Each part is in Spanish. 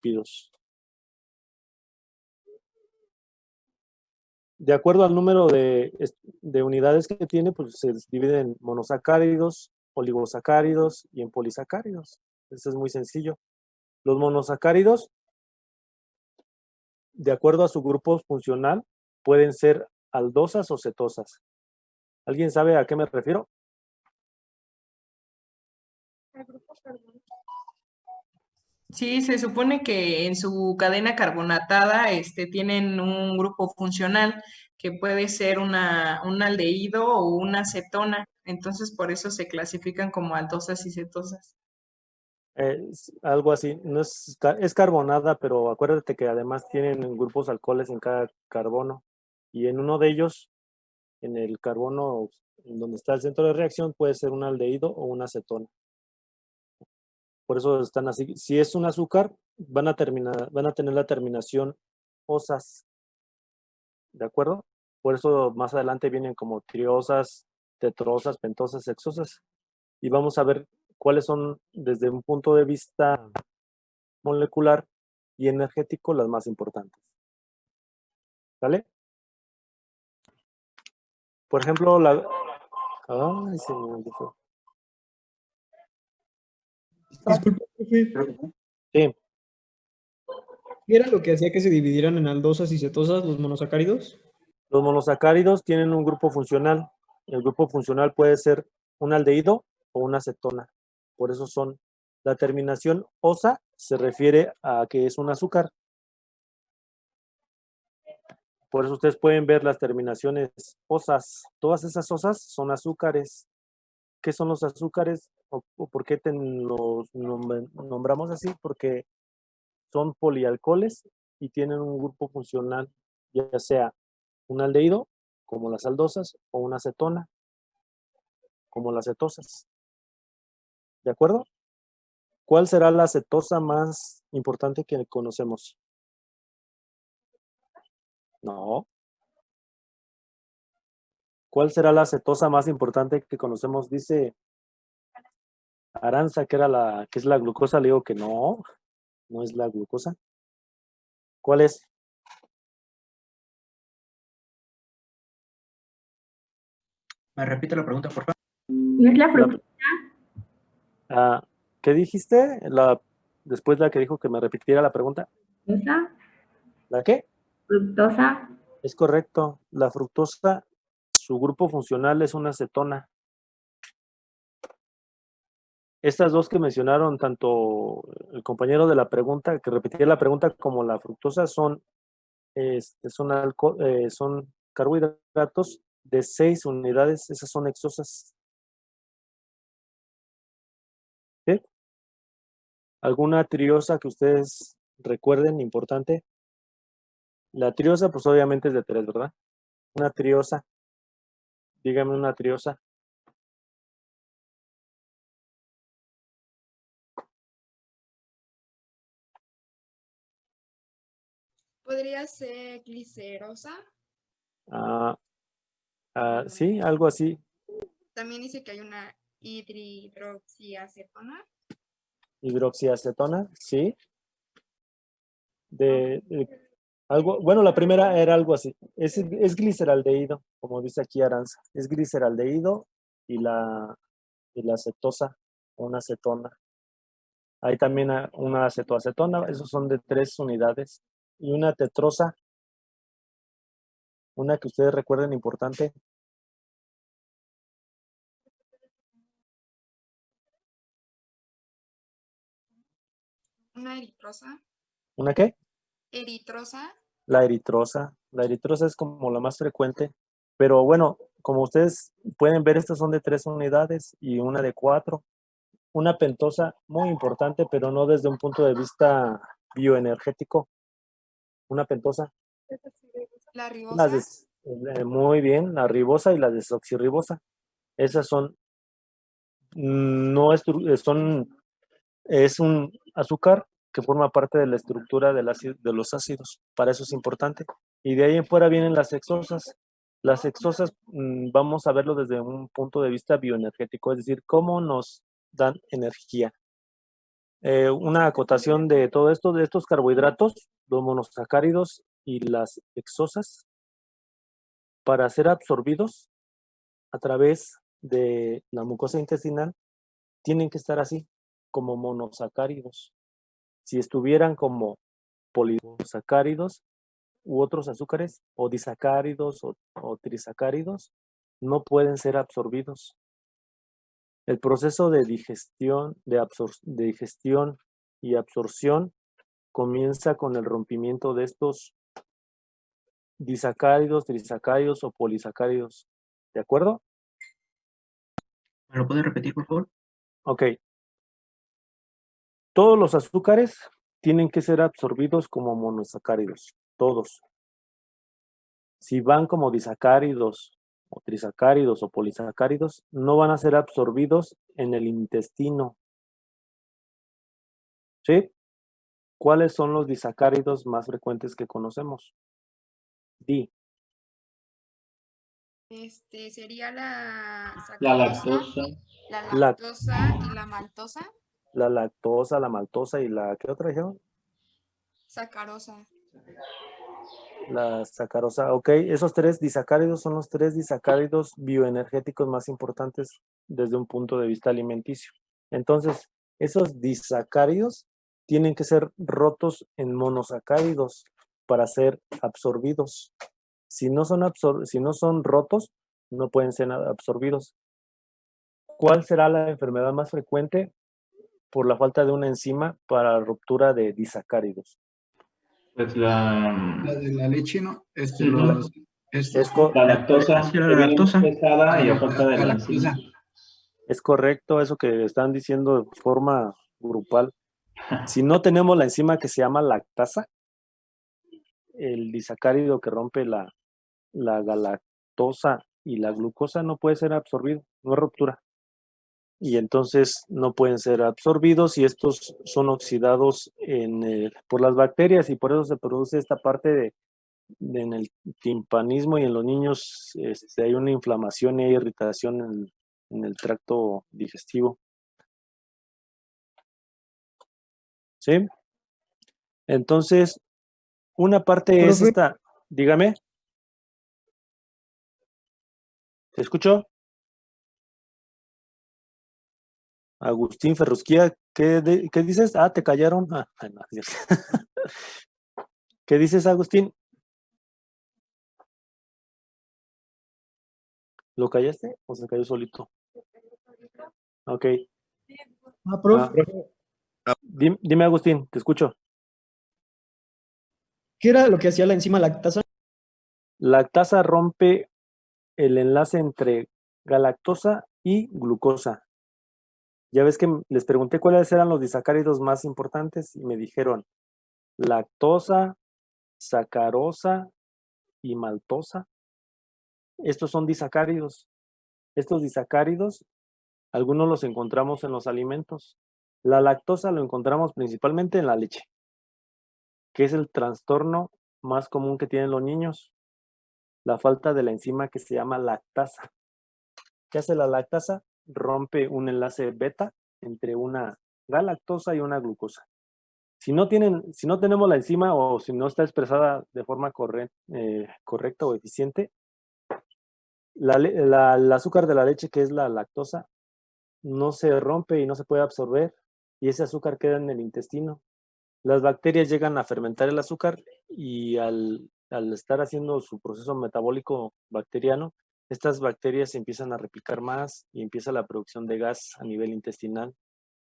fosfolípidos. De acuerdo al número de unidades que tiene, pues se divide en monosacáridos, oligosacáridos y en polisacáridos. Eso es muy sencillo. Los monosacáridos, de acuerdo a su grupo funcional, pueden ser aldosas o cetosas. ¿Alguien sabe a qué me refiero? Sí, se supone que en su cadena carbonatada tienen un grupo funcional que puede ser un aldehído o una cetona. Entonces, por eso se clasifican como aldosas y cetosas. Algo así. No es carbonada, pero acuérdate que además tienen grupos alcoholes en cada carbono. Y en uno de ellos, en el carbono en donde está el centro de reacción, puede ser un aldehído o una cetona. Por eso están así. Si es un azúcar, van a tener la terminación osas. ¿De acuerdo? Por eso más adelante vienen como triosas, tetrosas, pentosas, hexosas. Y vamos a ver cuáles son, desde un punto de vista molecular y energético, las más importantes. ¿Vale? Por ejemplo, Ay, se me fue. Disculpe, profe. Sí, ¿Qué era lo que hacía que se dividieran en aldosas y cetosas los monosacáridos? los monosacáridos tienen un grupo funcional. El grupo funcional puede ser un aldehído o una cetona. Por eso la terminación osa se refiere a que es un azúcar. Por eso ustedes pueden ver las terminaciones osas. Todas esas osas son azúcares. ¿Qué son los azúcares? ¿O por qué los nombramos así? Porque son polialcoholes y tienen un grupo funcional, ya sea un aldehído, como las aldosas, o una cetona, como las cetosas. ¿De acuerdo? ¿Cuál será la cetosa más importante que conocemos? No. ¿Cuál será la cetosa más importante que conocemos? Dice Aranza que es la glucosa. Le digo que no, no es la glucosa. ¿Cuál es? ¿Me repite la pregunta, por favor? ¿No es la fructosa? ¿Qué dijiste? Después la que dijo que me repitiera la pregunta. ¿La qué? Fructosa. Es correcto. La fructosa, su grupo funcional es una cetona. Estas dos que mencionaron, tanto el compañero de la pregunta, que repetía la pregunta, como la fructosa, son carbohidratos de 6 unidades. Esas son hexosas. ¿Sí? ¿Alguna triosa que ustedes recuerden importante? La triosa, pues obviamente es de 3, ¿verdad? Una triosa. Dígame una triosa. ¿Podría ser glicerosa? Sí, algo así. También dice que hay una hidroxiacetona. Hidroxiacetona, sí. Bueno, la primera era algo así. Es gliceraldehído, como dice aquí Aranza. Es gliceraldehído y la cetosa, una cetona. Hay también una acetoacetona, esos son de 3 unidades. Y una tetrosa, una que ustedes recuerden importante. ¿Una eritrosa? ¿Una qué? ¿Eritrosa? La eritrosa. La eritrosa es como la más frecuente. Pero bueno, como ustedes pueden ver, estas son de 3 unidades y una de 4. Una pentosa muy importante, pero no desde un punto de vista bioenergético. Una pentosa. ¿La ribosa? Muy bien, la ribosa y la desoxirribosa. Esas no es un azúcar que forma parte de la estructura de los ácidos. Para eso es importante. Y de ahí en fuera vienen las hexosas. Las hexosas, vamos a verlo desde un punto de vista bioenergético, es decir, cómo nos dan energía. Una acotación de todo esto, de estos carbohidratos, los monosacáridos y las hexosas, para ser absorbidos a través de la mucosa intestinal, tienen que estar así, como monosacáridos. Si estuvieran como polisacáridos u otros azúcares, o disacáridos o trisacáridos, no pueden ser absorbidos. El proceso de digestión, de digestión y absorción comienza con el rompimiento de estos disacáridos, trisacáridos o polisacáridos. ¿De acuerdo? ¿Me lo puedes repetir, por favor? Ok. Todos los azúcares tienen que ser absorbidos como monosacáridos. Todos. Si van como disacáridos o trisacáridos o polisacáridos, no van a ser absorbidos en el intestino. ¿Sí? ¿Cuáles son los disacáridos más frecuentes que conocemos? Di. Sería la La sacarosa, lactosa. la La- lactosa y la maltosa. La lactosa, la maltosa y la... ¿Qué otra dijeron? Sacarosa. La sacarosa. Ok, esos tres disacáridos son los tres disacáridos bioenergéticos más importantes desde un punto de vista alimenticio. Entonces, esos disacáridos tienen que ser rotos en monosacáridos para ser absorbidos. Si no son rotos, no pueden ser absorbidos. ¿Cuál será la enfermedad más frecuente por la falta de una enzima para ruptura de disacáridos? Pues La de la leche, ¿no? Ujú. La lactosa, Sí, la que viene muy lactosa. pesada y a falta de La la enzima. lactosa. Es correcto eso que están diciendo de forma grupal. Si no tenemos la enzima que se llama lactasa, el disacárido que rompe la galactosa y la glucosa no puede ser absorbido, no es ruptura. Y entonces no pueden ser absorbidos y estos son oxidados por las bacterias y por eso se produce esta parte en el timpanismo y en los niños hay una inflamación y hay irritación en el tracto digestivo. ¿Sí? Entonces, una parte es Profe. esta. Dígame. ¿Te escucho? Agustín Ferrusquía, ¿qué dices? Ah, te callaron. Ah, no, es cierto. ¿Qué dices, Agustín? ¿Lo callaste o se cayó solito? Ok. Profe, Dime, Agustín, te escucho. ¿qué era lo que hacía la enzima lactasa? Lactasa rompe el enlace entre galactosa y glucosa. Ya ves que les pregunté cuáles eran los disacáridos más importantes y me dijeron lactosa, sacarosa y maltosa. Estos son disacáridos. Estos disacáridos, algunos los encontramos en los alimentos. La lactosa lo encontramos principalmente en la leche, que es el trastorno más común que tienen los niños. La falta de la enzima que se llama lactasa. ¿Qué hace la lactasa? Rompe un enlace beta entre una galactosa y una glucosa. Si no tenemos la enzima o si no está expresada de forma correcta o eficiente, el azúcar de la leche, que es la lactosa, no se rompe y no se puede absorber y ese azúcar queda en el intestino. Las bacterias llegan a fermentar el azúcar y al estar haciendo su proceso metabólico bacteriano, estas bacterias empiezan a replicar más y empieza la producción de gas a nivel intestinal.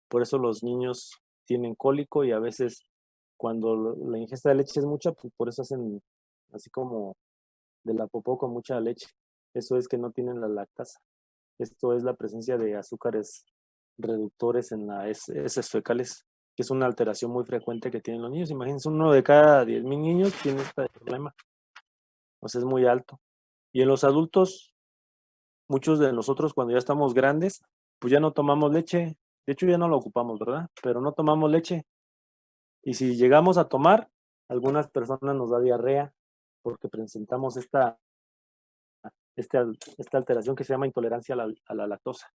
Por eso los niños tienen cólico y a veces cuando la ingesta de leche es mucha, pues por eso hacen así como de la popó con mucha leche. Eso es que no tienen la lactasa. Esto es la presencia de azúcares reductores en las heces fecales, que es una alteración muy frecuente que tienen los niños. Imagínense, uno de cada 10,000 niños tiene este problema. O sea, es muy alto. Y en los adultos, muchos de nosotros cuando ya estamos grandes, pues ya no tomamos leche. De hecho, ya no lo ocupamos, ¿verdad? Pero no tomamos leche. Y si llegamos a tomar, algunas personas nos da diarrea porque presentamos esta alteración que se llama intolerancia a la lactosa.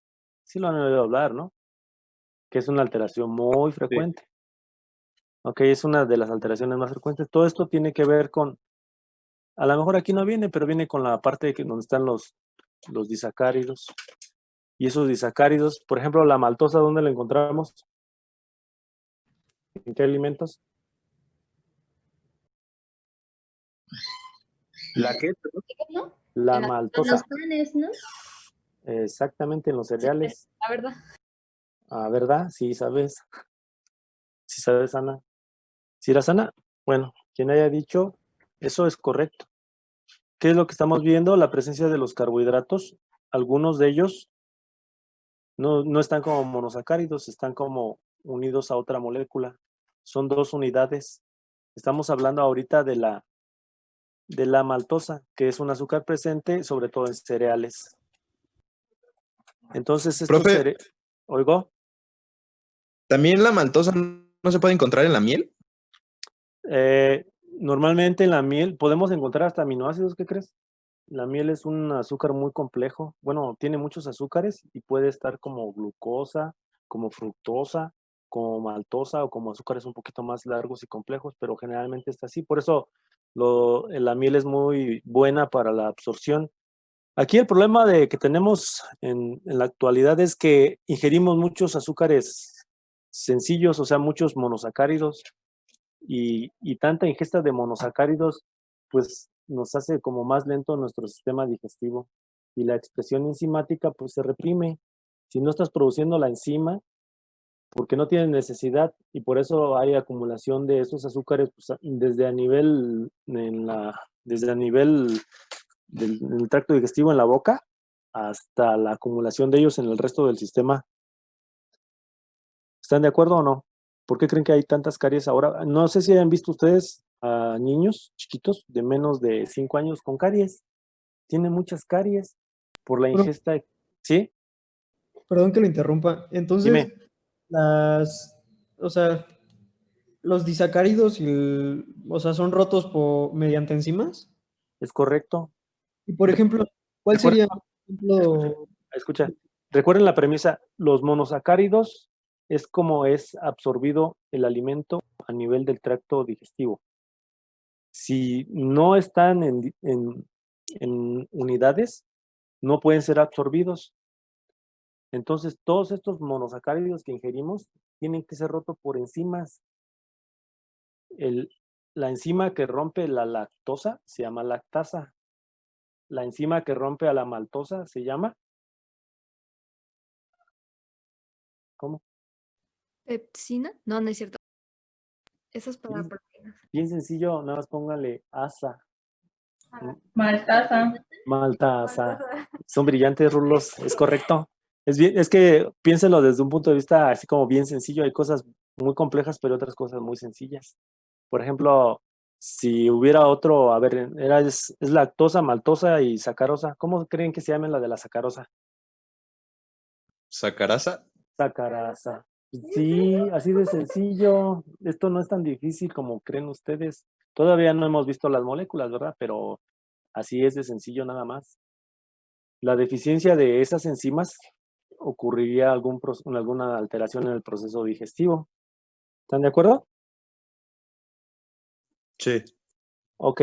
Sí lo han oído hablar, ¿no? que es una alteración muy frecuente. Ok, es una de las alteraciones más frecuentes. Todo esto tiene que ver con, a lo mejor aquí no viene, pero viene con la parte donde están los disacáridos. Y esos disacáridos, por ejemplo, la maltosa, ¿dónde la encontramos? ¿En qué alimentos? ¿La qué? ¿No? La En maltosa. los panes, ¿no? Exactamente, en los cereales. La verdad. Ah, ¿verdad? Sí, sabes. Sí, sabes, Ana. ¿Sí eras Ana? Bueno, quien haya dicho, eso es correcto. ¿Qué es lo que estamos viendo? La presencia de los carbohidratos. Algunos de ellos no están como monosacáridos, están como unidos a otra molécula. Son 2 unidades. Estamos hablando ahorita de la maltosa, que es un azúcar presente sobre todo en cereales. Entonces, Profe, ¿Oigo? ¿también la maltosa no se puede encontrar en la miel? Normalmente en la miel podemos encontrar hasta aminoácidos, ¿qué crees? La miel es un azúcar muy complejo. Bueno, tiene muchos azúcares y puede estar como glucosa, como fructosa, como maltosa o como azúcares un poquito más largos y complejos, pero generalmente está así. Por eso la miel es muy buena para la absorción. Aquí el problema que tenemos en la actualidad es que ingerimos muchos azúcares sencillos, o sea, muchos monosacáridos, y tanta ingesta de monosacáridos, pues nos hace como más lento nuestro sistema digestivo, y la expresión enzimática pues se reprime. Si no estás produciendo la enzima, porque no tienes necesidad, y por eso hay acumulación de esos azúcares pues, desde a nivel del tracto digestivo en la boca hasta la acumulación de ellos en el resto del sistema. ¿Están de acuerdo o no? ¿Por qué creen que hay tantas caries ahora? No sé si hayan visto ustedes a niños chiquitos de menos de 5 años con caries. Tienen muchas caries por la Bueno, ingesta. ¿Sí? perdón que lo interrumpa. Entonces, Dime. o sea, los disacáridos o sea, son rotos mediante enzimas. Es correcto. Y por ejemplo, ¿cuál Recuerden, sería, por ejemplo, escucha, recuerden la premisa, los monosacáridos es como es absorbido el alimento a nivel del tracto digestivo. Si no están en unidades, no pueden ser absorbidos. Entonces, todos estos monosacáridos que ingerimos tienen que ser rotos por enzimas. La enzima que rompe la lactosa se llama lactasa. La enzima que rompe a la maltosa se llama... ¿Cómo? ¿Pepsina? No, no es cierto. Eso es para Bien, proteínas. bien sencillo, nada más póngale asa. Maltasa. Maltasa. Son brillantes, rulos, es correcto. Es que piénsenlo desde un punto de vista así como bien sencillo. Hay cosas muy complejas, pero otras cosas muy sencillas. Por ejemplo, si hubiera otro, a ver, es lactosa, maltosa y sacarosa. ¿Cómo creen que se llame la de la sacarosa? ¿Sacarasa? Sacarasa. Sí, así de sencillo. Esto no es tan difícil como creen ustedes. Todavía no hemos visto las moléculas, ¿verdad? Pero así es de sencillo nada más. La deficiencia de esas enzimas ocurriría alguna alteración en el proceso digestivo. ¿Están de acuerdo? Sí. Ok.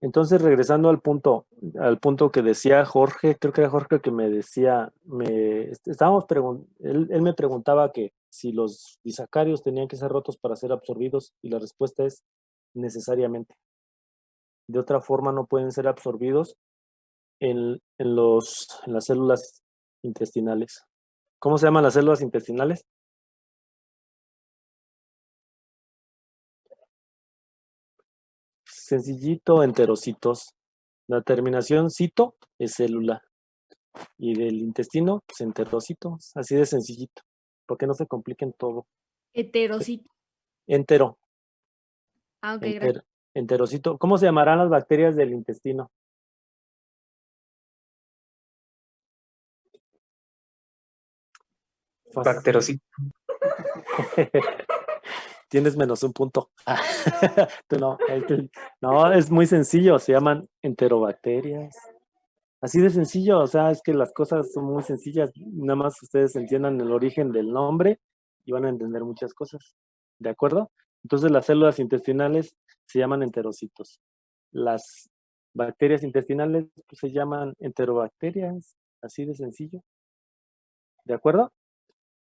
Entonces, regresando al punto que decía Jorge, creo que era Jorge que me decía, él me preguntaba que si los disacáridos tenían que ser rotos para ser absorbidos, y la respuesta es necesariamente. De otra forma no pueden ser absorbidos en las células intestinales. ¿Cómo se llaman las células intestinales? Sencillito, enterocitos. La terminación cito es célula. Y del intestino, pues enterocitos. Así de sencillito. Porque no se compliquen todo. Heterocito. Entero. Ah, ok, gracias. Enterocito. ¿Cómo se llamarán las bacterias del intestino? Bacterocito. Tienes menos un punto. Tú no. No, es muy sencillo. Se llaman enterobacterias. Así de sencillo. O sea, es que las cosas son muy sencillas. Nada más ustedes entiendan el origen del nombre y van a entender muchas cosas. ¿De acuerdo? Entonces las células intestinales se llaman enterocitos. Las bacterias intestinales pues, se llaman enterobacterias, así de sencillo. ¿De acuerdo?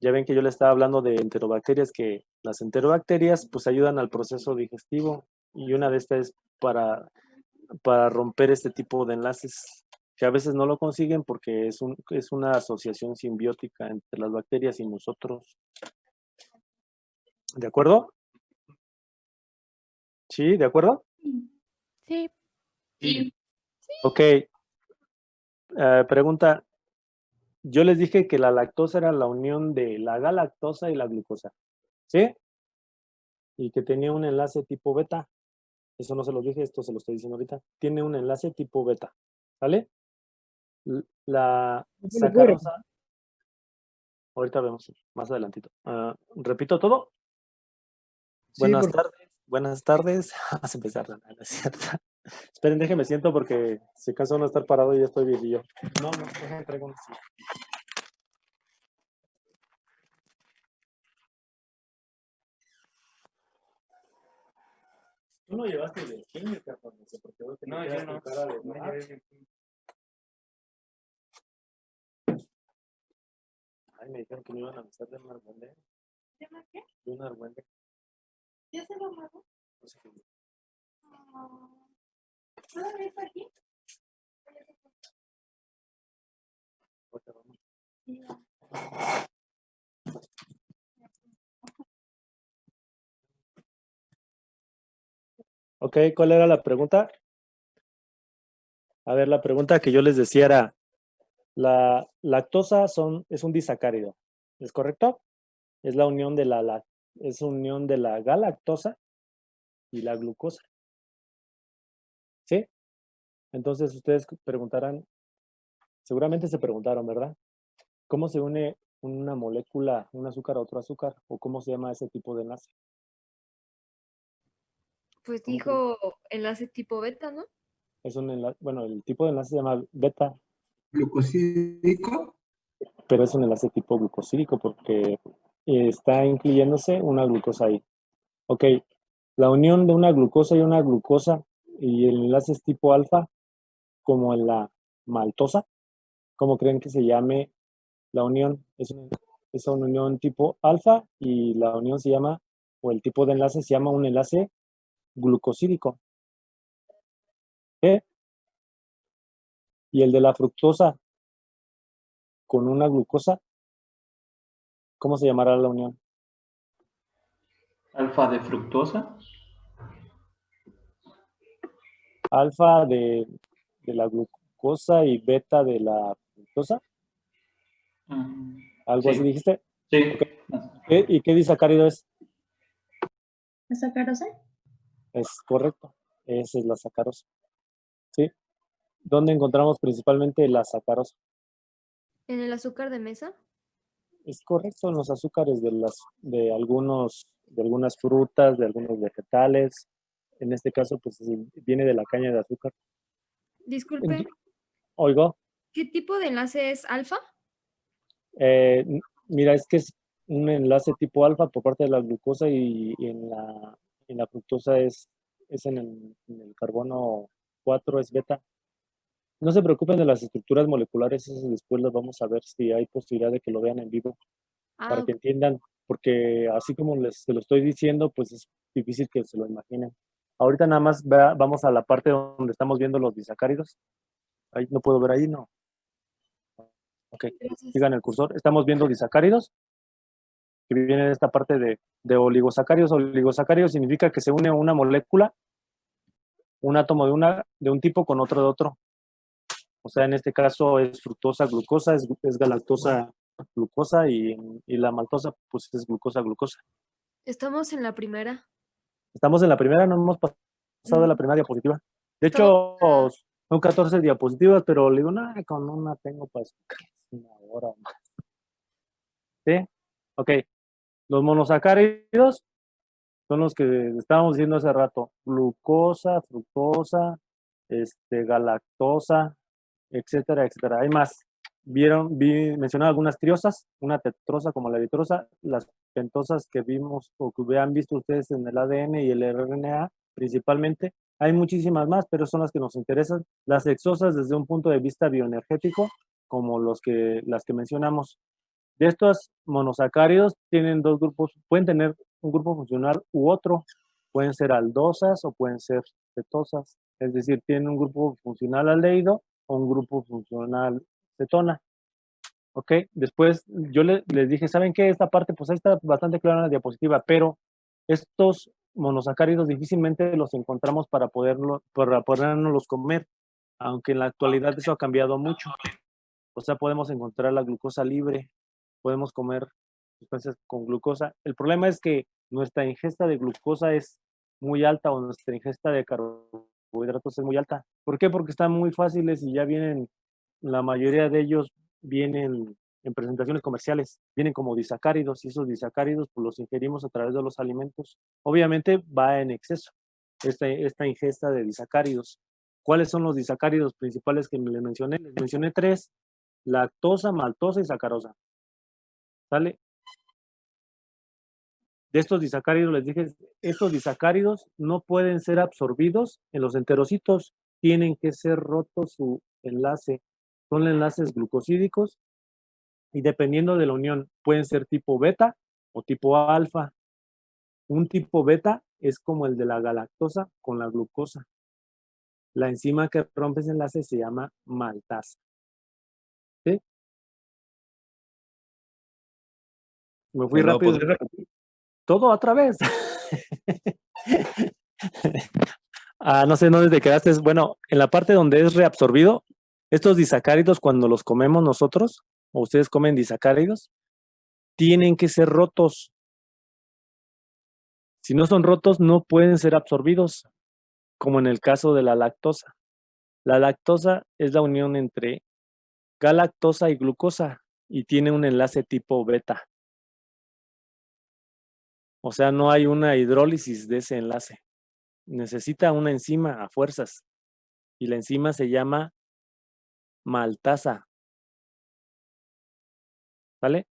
Ya ven que yo le estaba hablando de enterobacterias, que las enterobacterias pues ayudan al proceso digestivo y una de estas es para romper este tipo de enlaces que a veces no lo consiguen porque es una asociación simbiótica entre las bacterias y nosotros. ¿De acuerdo? ¿Sí? ¿De acuerdo? Sí. Sí. Ok. Pregunta. Yo les dije que la lactosa era la unión de la galactosa y la glucosa. ¿Sí? Y que tenía un enlace tipo beta. Eso no se los dije, esto se lo estoy diciendo ahorita. Tiene un enlace tipo beta. ¿Vale? La sacarosa. Ahorita vemos más adelantito. ¿Repito todo? Sí, Buenas por tardes. Buenas tardes. Vamos a empezar. No es cierto. Esperen, déjenme siento porque si acaso no estar parado y ya estoy viejillo. No, déjenme traigo un sí. Tú no llevaste de química, porque veo que no, yo no. Cara de Ay, me dijeron que me iban a avisar de un argüende. ¿De qué? De un argüende. ¿Ya se lo amado? No sé qué. ¿Todavía está aquí? Ahorita vamos. Ok, ¿cuál era la pregunta? A ver, la pregunta que yo les decía era, la lactosa es un disacárido, ¿es correcto? Es la unión de es unión de la galactosa y la glucosa. ¿Sí? Entonces ustedes preguntarán, seguramente se preguntaron, ¿verdad? ¿Cómo se une una molécula, un azúcar a otro azúcar? ¿O cómo se llama ese tipo de enlace? Pues dijo enlace tipo beta, ¿no? Es un enlace, bueno, el tipo de enlace se llama beta, Glucosídico. pero es un enlace tipo glucosídico porque está incluyéndose una glucosa ahí. Ok, la unión de una glucosa y una glucosa y el enlace es tipo alfa, como en la maltosa. ¿Cómo creen que se llame la unión? Es una unión tipo alfa y la unión se llama, o el tipo de enlace se llama un enlace glucosídico. ¿Eh? Y el de la fructosa con una glucosa, ¿cómo se llamará la unión? Alfa de fructosa. Alfa de la glucosa y beta de la fructosa. ¿Algo así Sí. dijiste? Sí. Okay. ¿Y qué disacárido es? ¿La sacarosa? Es correcto. Esa es la sacarosa. ¿Sí? ¿Dónde encontramos principalmente la sacarosa? ¿En el azúcar de mesa? Es correcto, en los azúcares de algunas frutas, de algunos vegetales. En este caso, pues viene de la caña de azúcar. Disculpe, Oigo, ¿qué tipo de enlace es alfa? mira, es que es un enlace tipo alfa por parte de la glucosa y en la fructosa es en el carbono 4 es beta. No se preocupen de las estructuras moleculares, esas después las vamos a ver si hay posibilidad de que lo vean en vivo, para Ah, que entiendan, porque así como se lo estoy diciendo, pues es difícil que se lo imaginen. Ahorita nada más vamos a la parte donde estamos viendo los disacáridos. Ahí no puedo ver ahí, no. Ok, sigan el cursor. Estamos viendo disacáridos, que viene de esta parte de oligosacáridos. Oligosacáridos significa que se une una molécula, un átomo de un tipo con otro de otro. O sea, en este caso es fructosa, glucosa, es galactosa, glucosa y la maltosa, pues es glucosa, glucosa. estamos en la primera. Estamos en la primera, no hemos pasado de la Mm, primera diapositiva. De estamos hecho, son 14 diapositivas, pero le digo, no, con una tengo para una hora más. ¿Sí? Ok. Los monosacáridos son los que estábamos diciendo hace rato. Glucosa, fructosa, galactosa, etcétera, etcétera. Hay más. Mencionaba algunas triosas, una tetrosa como la vitrosa, las pentosas que vimos o que hubieran visto ustedes en el ADN y el RNA principalmente. Hay muchísimas más, pero son las que nos interesan. Las exosas desde un punto de vista bioenergético, como las que mencionamos. De estos monosacáridos tienen dos grupos, pueden tener un grupo funcional u otro. Pueden ser aldosas o pueden ser cetosas. Es decir, tienen un grupo funcional aldehído o un grupo funcional cetona. ¿Ok? Después yo les dije, ¿saben qué? Esta parte, pues ahí está bastante clara en la diapositiva, pero estos monosacáridos difícilmente los encontramos para podernos comer, aunque en la actualidad eso ha cambiado mucho. O sea, podemos encontrar la glucosa libre, podemos comer sustancias con glucosa. El problema es que nuestra ingesta de glucosa es muy alta o nuestra ingesta de carbohidratos es muy alta. ¿Por qué? Porque están muy fáciles y ya vienen, la mayoría de ellos vienen en presentaciones comerciales, vienen como disacáridos y esos disacáridos pues, los ingerimos a través de los alimentos. Obviamente va en exceso esta ingesta de disacáridos. ¿Cuáles son los disacáridos principales que les mencioné? Les mencioné 3, lactosa, maltosa y sacarosa. ¿Sale? De estos disacáridos, les dije, estos disacáridos no pueden ser absorbidos en los enterocitos, tienen que ser rotos su enlace. Son enlaces glucosídicos y dependiendo de la unión, pueden ser tipo beta o tipo alfa. Un tipo beta es como el de la galactosa con la glucosa. La enzima que rompe ese enlace se llama maltasa. ¿Sí? Me fui rápido. ¿Podría repetir? Todo otra vez. No sé dónde te quedaste. Bueno, en la parte donde es reabsorbido, estos disacáridos cuando los comemos nosotros, o ustedes comen disacáridos, tienen que ser rotos. Si no son rotos, no pueden ser absorbidos, como en el caso de la lactosa. La lactosa es la unión entre galactosa y glucosa y tiene un enlace tipo beta. O sea, no hay una hidrólisis de ese enlace. Necesita una enzima a fuerzas y la enzima se llama maltasa. ¿Vale?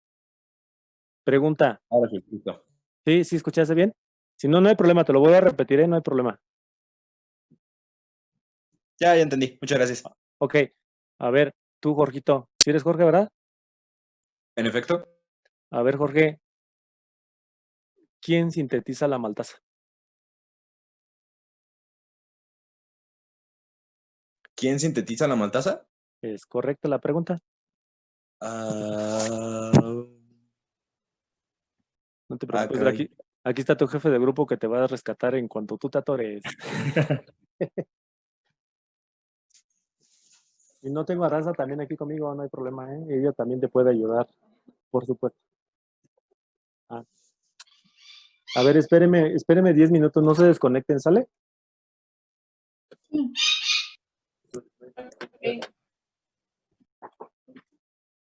Pregunta. Ahora sí, listo. ¿Sí? ¿Sí escuchaste bien? Si no, no hay problema, te lo voy a repetir, no hay problema. Ya entendí. Muchas gracias. Ok, a ver, tú, Jorgito. ¿Sí eres Jorge, verdad? En efecto. A ver, Jorge, ¿quién sintetiza la maltasa? ¿Quién sintetiza la maltasa? ¿Es correcta la pregunta? No te preocupes, caray. aquí está tu jefe de grupo que te va a rescatar en cuanto tú te atores. Y no tengo a Raza también aquí conmigo, no hay problema, ¿eh? Ella también te puede ayudar, por supuesto. A ver, espéreme 10 minutos, no se desconecten, ¿sale? Sí.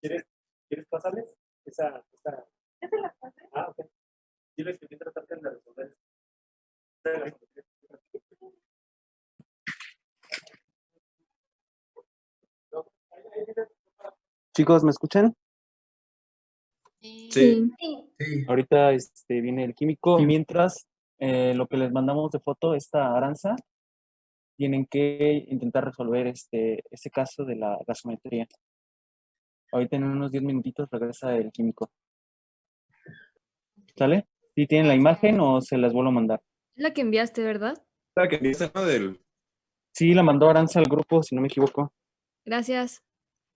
¿Quieres pasarles? Esa... ¿Ya se la pasé? Ok. Diles que mientras traten de resolver. Chicos, ¿me escuchan? Sí. Sí. Sí. Ahorita viene el químico. Mientras, lo que les mandamos de foto, esta Aranza, tienen que intentar resolver ese caso de la gasometría. Ahorita en unos 10 minutitos regresa el químico. ¿Sale? ¿Sí tienen la imagen o se las vuelvo a mandar? La que enviaste, ¿verdad? La que dice, ¿no? Sí, la mandó Aranza al grupo, si no me equivoco. Gracias.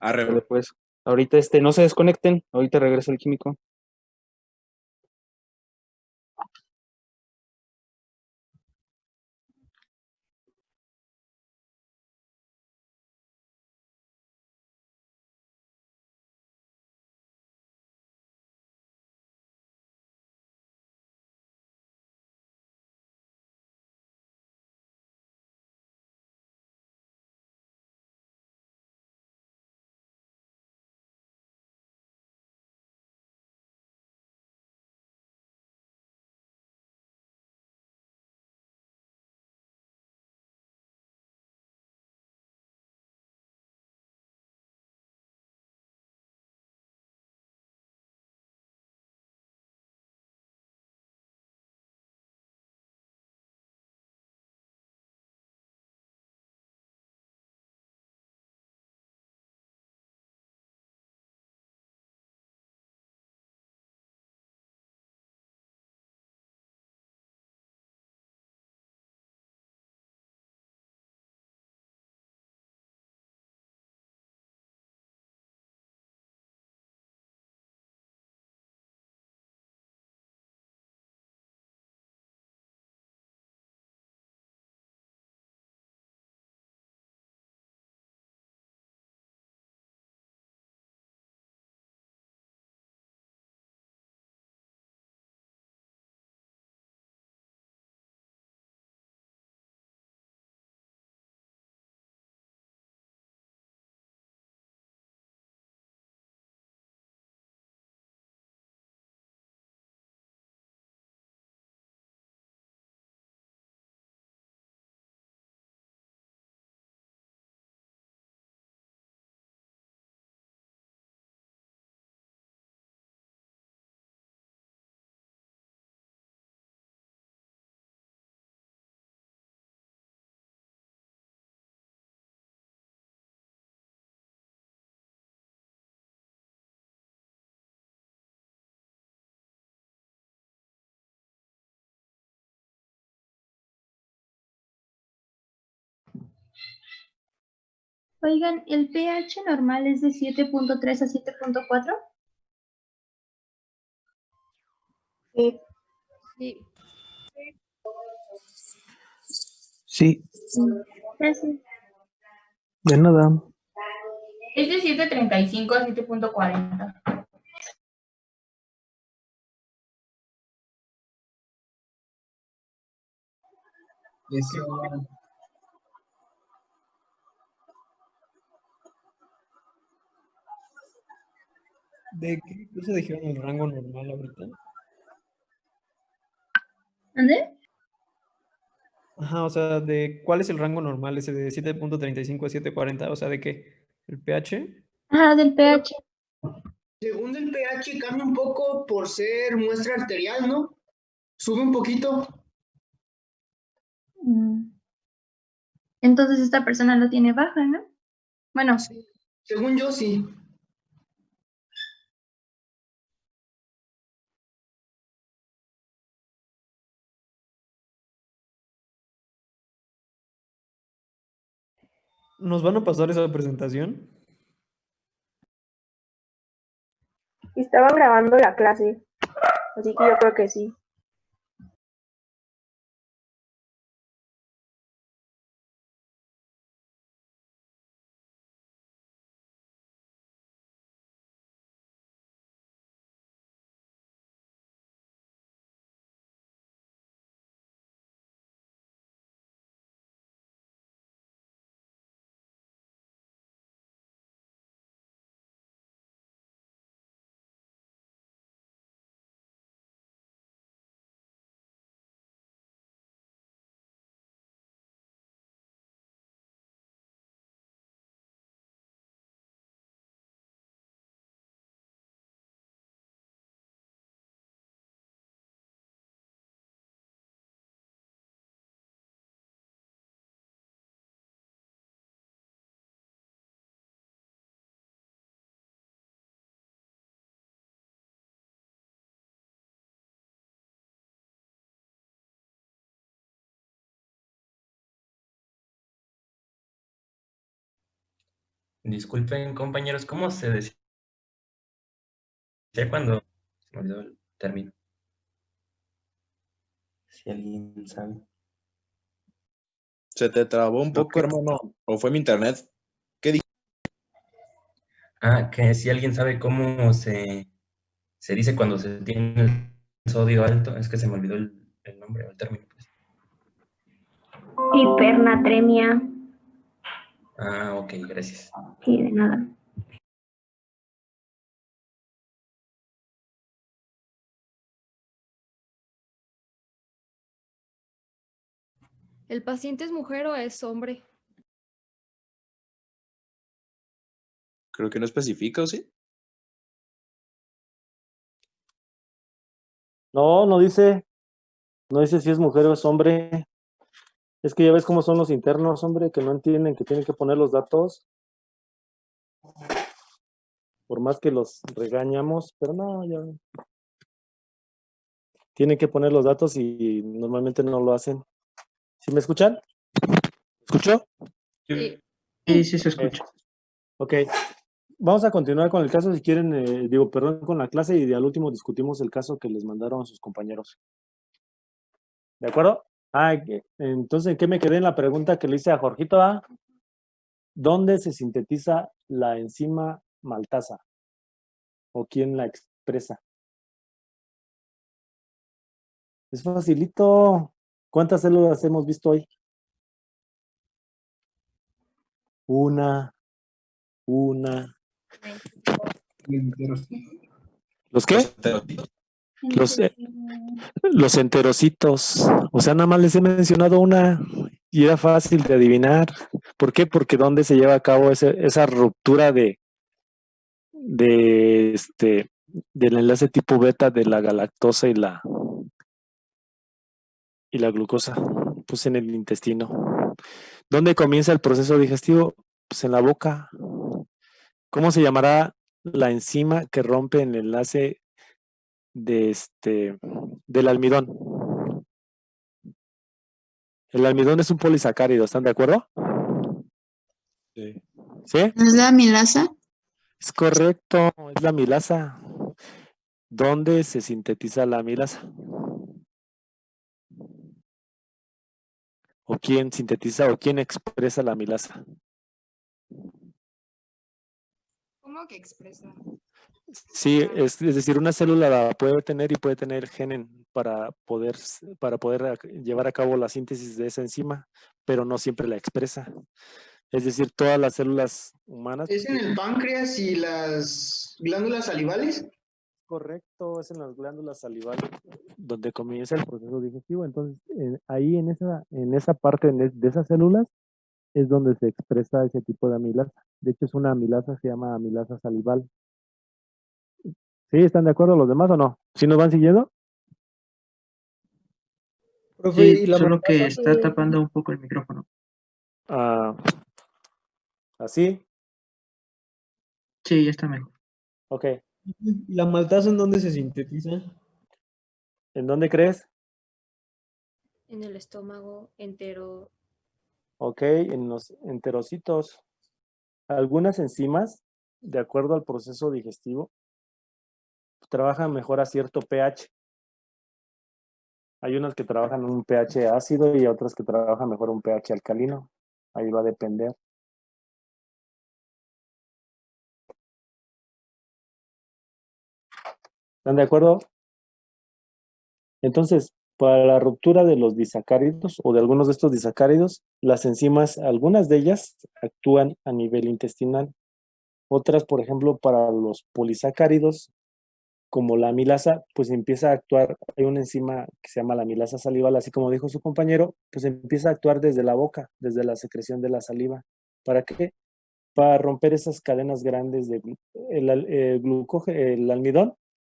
Vale, pues, ahorita no se desconecten, ahorita regresa el químico. Oigan, ¿el pH normal es de 7.3 a 7.4? Sí. Sí. Sí, Gracias. de nada. Es de 7.35 a 7.40. ¿De qué cosa dijeron el rango normal ahorita? ¿Dónde? Ajá, o sea, ¿de cuál es el rango normal ese de 7.35 a 7.40? O sea, ¿de qué? ¿El pH? Ajá, del pH. Según el pH cambia un poco por ser muestra arterial, ¿no? Sube un poquito. Entonces esta persona lo tiene baja, ¿no? Bueno, Según yo, sí. ¿Nos van a pasar esa presentación? Estaban grabando la clase, así que yo creo que sí. Disculpen, compañeros, ¿cómo se decía cuando se me olvidó el término? Si alguien sabe. Se te trabó un poco, hermano. ¿O fue mi internet? ¿Qué dijiste? Ah, que si alguien sabe cómo se dice cuando se tiene el sodio alto, es que se me olvidó el nombre o el término, pues. hipernatremia. Ah, ok, gracias. Sí, de nada. ¿El paciente es mujer o es hombre? Creo que no especifica, ¿o sí? No, no dice. No dice si es mujer o es hombre. Es que ya ves cómo son los internos, hombre, que no entienden que tienen que poner los datos. Por más que los regañamos, pero no, ya. Tienen que poner los datos y normalmente no lo hacen. ¿Sí me escuchan? ¿Escuchó? Sí. Sí, sí se escucha. Ok. Vamos a continuar con el caso, si quieren, perdón, con la clase y al último discutimos el caso que les mandaron sus compañeros. ¿De acuerdo? Entonces, ¿en qué me quedé en la pregunta que le hice a Jorgito? ¿Dónde se sintetiza la enzima maltasa? ¿O quién la expresa? Es facilito. ¿Cuántas células hemos visto hoy? Una. ¿Los qué? Los enterocitos. O sea, nada más les he mencionado una y era fácil de adivinar. ¿Por qué? Porque ¿dónde se lleva a cabo esa ruptura del enlace tipo beta de la galactosa y la glucosa? Pues en el intestino. ¿Dónde comienza el proceso digestivo? Pues en la boca. ¿Cómo se llamará la enzima que rompe el enlace del almidón? El almidón es un polisacárido, ¿están de acuerdo? Sí. ¿Sí? ¿No es la amilasa? Es correcto, es la amilasa. ¿Dónde se sintetiza la amilasa? ¿O quién sintetiza o quién expresa la amilasa? ¿Cómo que expresa? Sí, es decir, una célula la puede tener y puede tener gen para poder llevar a cabo la síntesis de esa enzima, pero no siempre la expresa. Es decir, todas las células humanas. ¿Es en el páncreas y las glándulas salivales? Correcto, es en las glándulas salivales donde comienza el proceso digestivo. Entonces, ahí en esa parte de esas células es donde se expresa ese tipo de amilasa. De hecho, es una amilasa, se llama amilasa salival. ¿Sí? ¿Están de acuerdo los demás o no? ¿Sí nos van siguiendo? Profe, ¿y Sí, la solo que maltasa? está tapando un poco el micrófono. ¿Así? Sí, ya está mejor. Ok. ¿Y la maltasa en dónde se sintetiza? ¿En dónde crees? En el estómago entero. Ok, en los enterocitos. Algunas enzimas, de acuerdo al proceso digestivo, trabajan mejor a cierto pH. Hay unas que trabajan en un pH ácido y otras que trabajan mejor un pH alcalino. Ahí va a depender. ¿Están de acuerdo? Entonces, para la ruptura de los disacáridos o de algunos de estos disacáridos, las enzimas, algunas de ellas actúan a nivel intestinal. Otras, por ejemplo, para los polisacáridos, como la amilasa, pues empieza a actuar, hay una enzima que se llama la amilasa salival, así como dijo su compañero, pues empieza a actuar desde la boca, desde la secreción de la saliva. ¿Para qué? Para romper esas cadenas grandes de el almidón,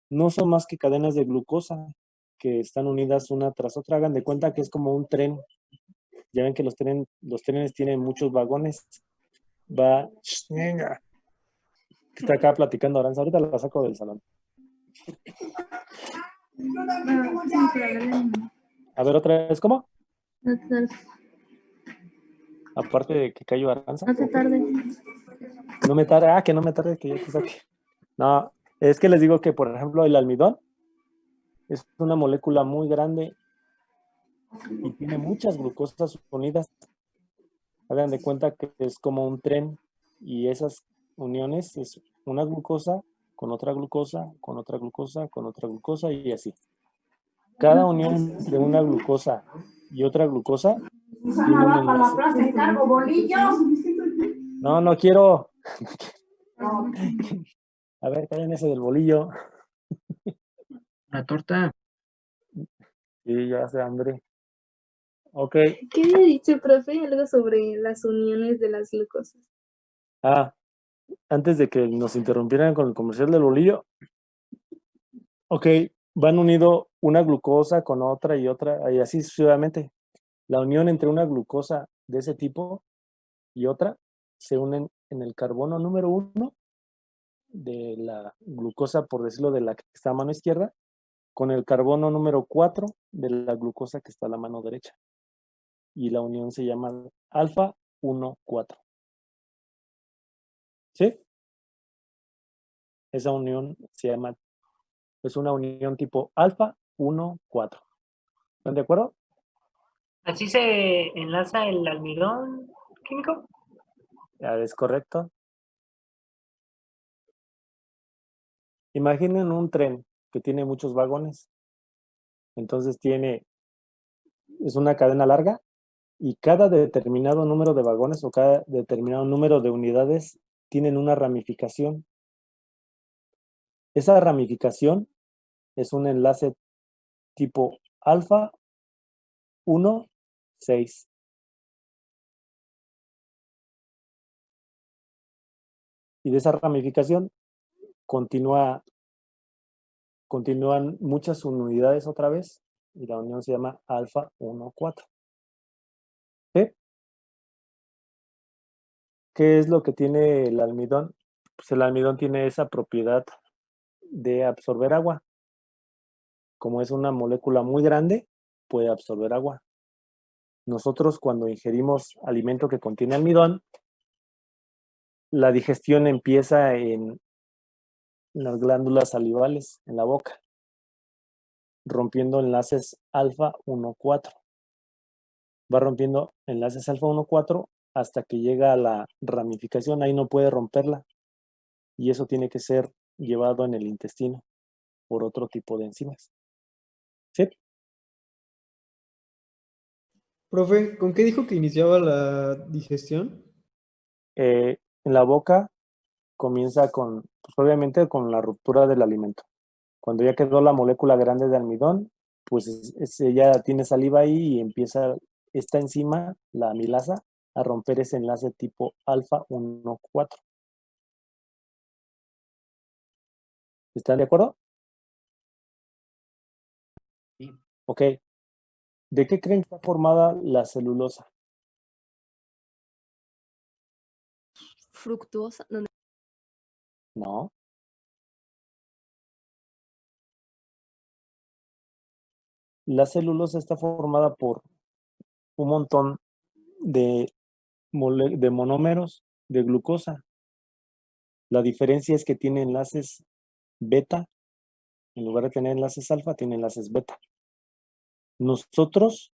no son más que cadenas de glucosa que están unidas una tras otra. Hagan de cuenta que es como un tren. Ya ven que los trenes tienen muchos vagones. Va, venga, que está acá platicando Aranza. Ahorita la saco del salón. A ver, otra vez, ¿cómo? No te tardes. Aparte de que cayó Aranza. No te tardes. No me tarde, que no me tarde, que ya te saque. No, es que les digo que, por ejemplo, el almidón es una molécula muy grande y tiene muchas glucosas unidas. Hagan de cuenta que es como un tren y esas uniones es una glucosa con otra glucosa, con otra glucosa, con otra glucosa y así. Cada unión de una glucosa y otra glucosa tiene un enlace. No quiero. A ver, callen ese del bolillo. La torta. Sí, ya hace hambre. Ok. ¿Qué había dicho, profe? Algo sobre las uniones de las glucosas. Antes de que nos interrumpieran con el comercial del bolillo. Ok, van unido una glucosa con otra y otra, y así sucesivamente. La unión entre una glucosa de ese tipo y otra se unen en el carbono número 1 de la glucosa, por decirlo, de la que está a mano izquierda, con el carbono número 4 de la glucosa que está a la mano derecha. Y la unión se llama alfa 1,4. ¿Sí? Esa unión es una unión tipo alfa 1,4. ¿Están de acuerdo? ¿Así se enlaza el almidón químico? Ya es correcto. Imaginen un tren que tiene muchos vagones. Entonces es una cadena larga y cada determinado número de vagones o cada determinado número de unidades tienen una ramificación. Esa ramificación es un enlace tipo alfa 1,6. Y de esa ramificación continúan muchas unidades otra vez y la unión se llama alfa 1,4. ¿Sí? ¿Qué es lo que tiene el almidón? Pues el almidón tiene esa propiedad de absorber agua. Como es una molécula muy grande, puede absorber agua. Nosotros cuando ingerimos alimento que contiene almidón, la digestión empieza en las glándulas salivales, en la boca, rompiendo enlaces alfa 1,4. Va rompiendo enlaces alfa 1,4 hasta que llega a la ramificación. Ahí no puede romperla. Y eso tiene que ser llevado en el intestino por otro tipo de enzimas. ¿Sí? Profe, ¿con qué dijo que iniciaba la digestión? En la boca comienza con, pues obviamente con la ruptura del alimento. Cuando ya quedó la molécula grande de almidón, pues ella tiene saliva ahí y empieza esta enzima, la amilasa, a romper ese enlace tipo alfa 1,4. ¿Están de acuerdo? Sí. Ok. ¿De qué creen que está formada la celulosa? Fructuosa. No, no. No. La celulosa está formada por un montón de monómeros de glucosa. La diferencia es que tiene enlaces beta. En lugar de tener enlaces alfa, tiene enlaces beta. Nosotros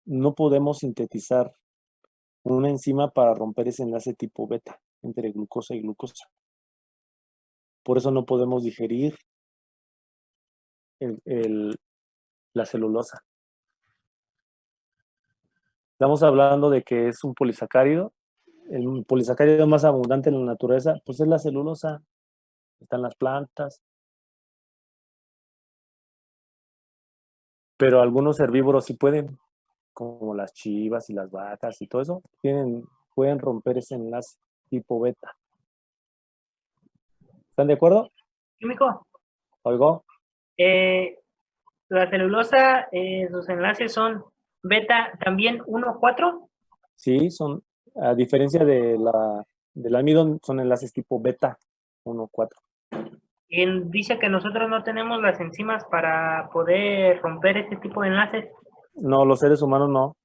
no podemos sintetizar una enzima para romper ese enlace tipo beta entre glucosa y glucosa. Por eso no podemos digerir la celulosa. Estamos hablando de que es un polisacárido. El polisacárido más abundante en la naturaleza, pues es la celulosa. Están las plantas. Pero algunos herbívoros sí pueden, como las chivas y las vacas y todo eso, pueden romper ese enlace tipo beta. ¿Están de acuerdo? Químico, ¿Oigo? la celulosa, sus enlaces son beta también 1,4. Sí, a diferencia del almidón, son enlaces tipo beta 1,4. Dice que nosotros no tenemos las enzimas para poder romper este tipo de enlaces. No, los seres humanos no.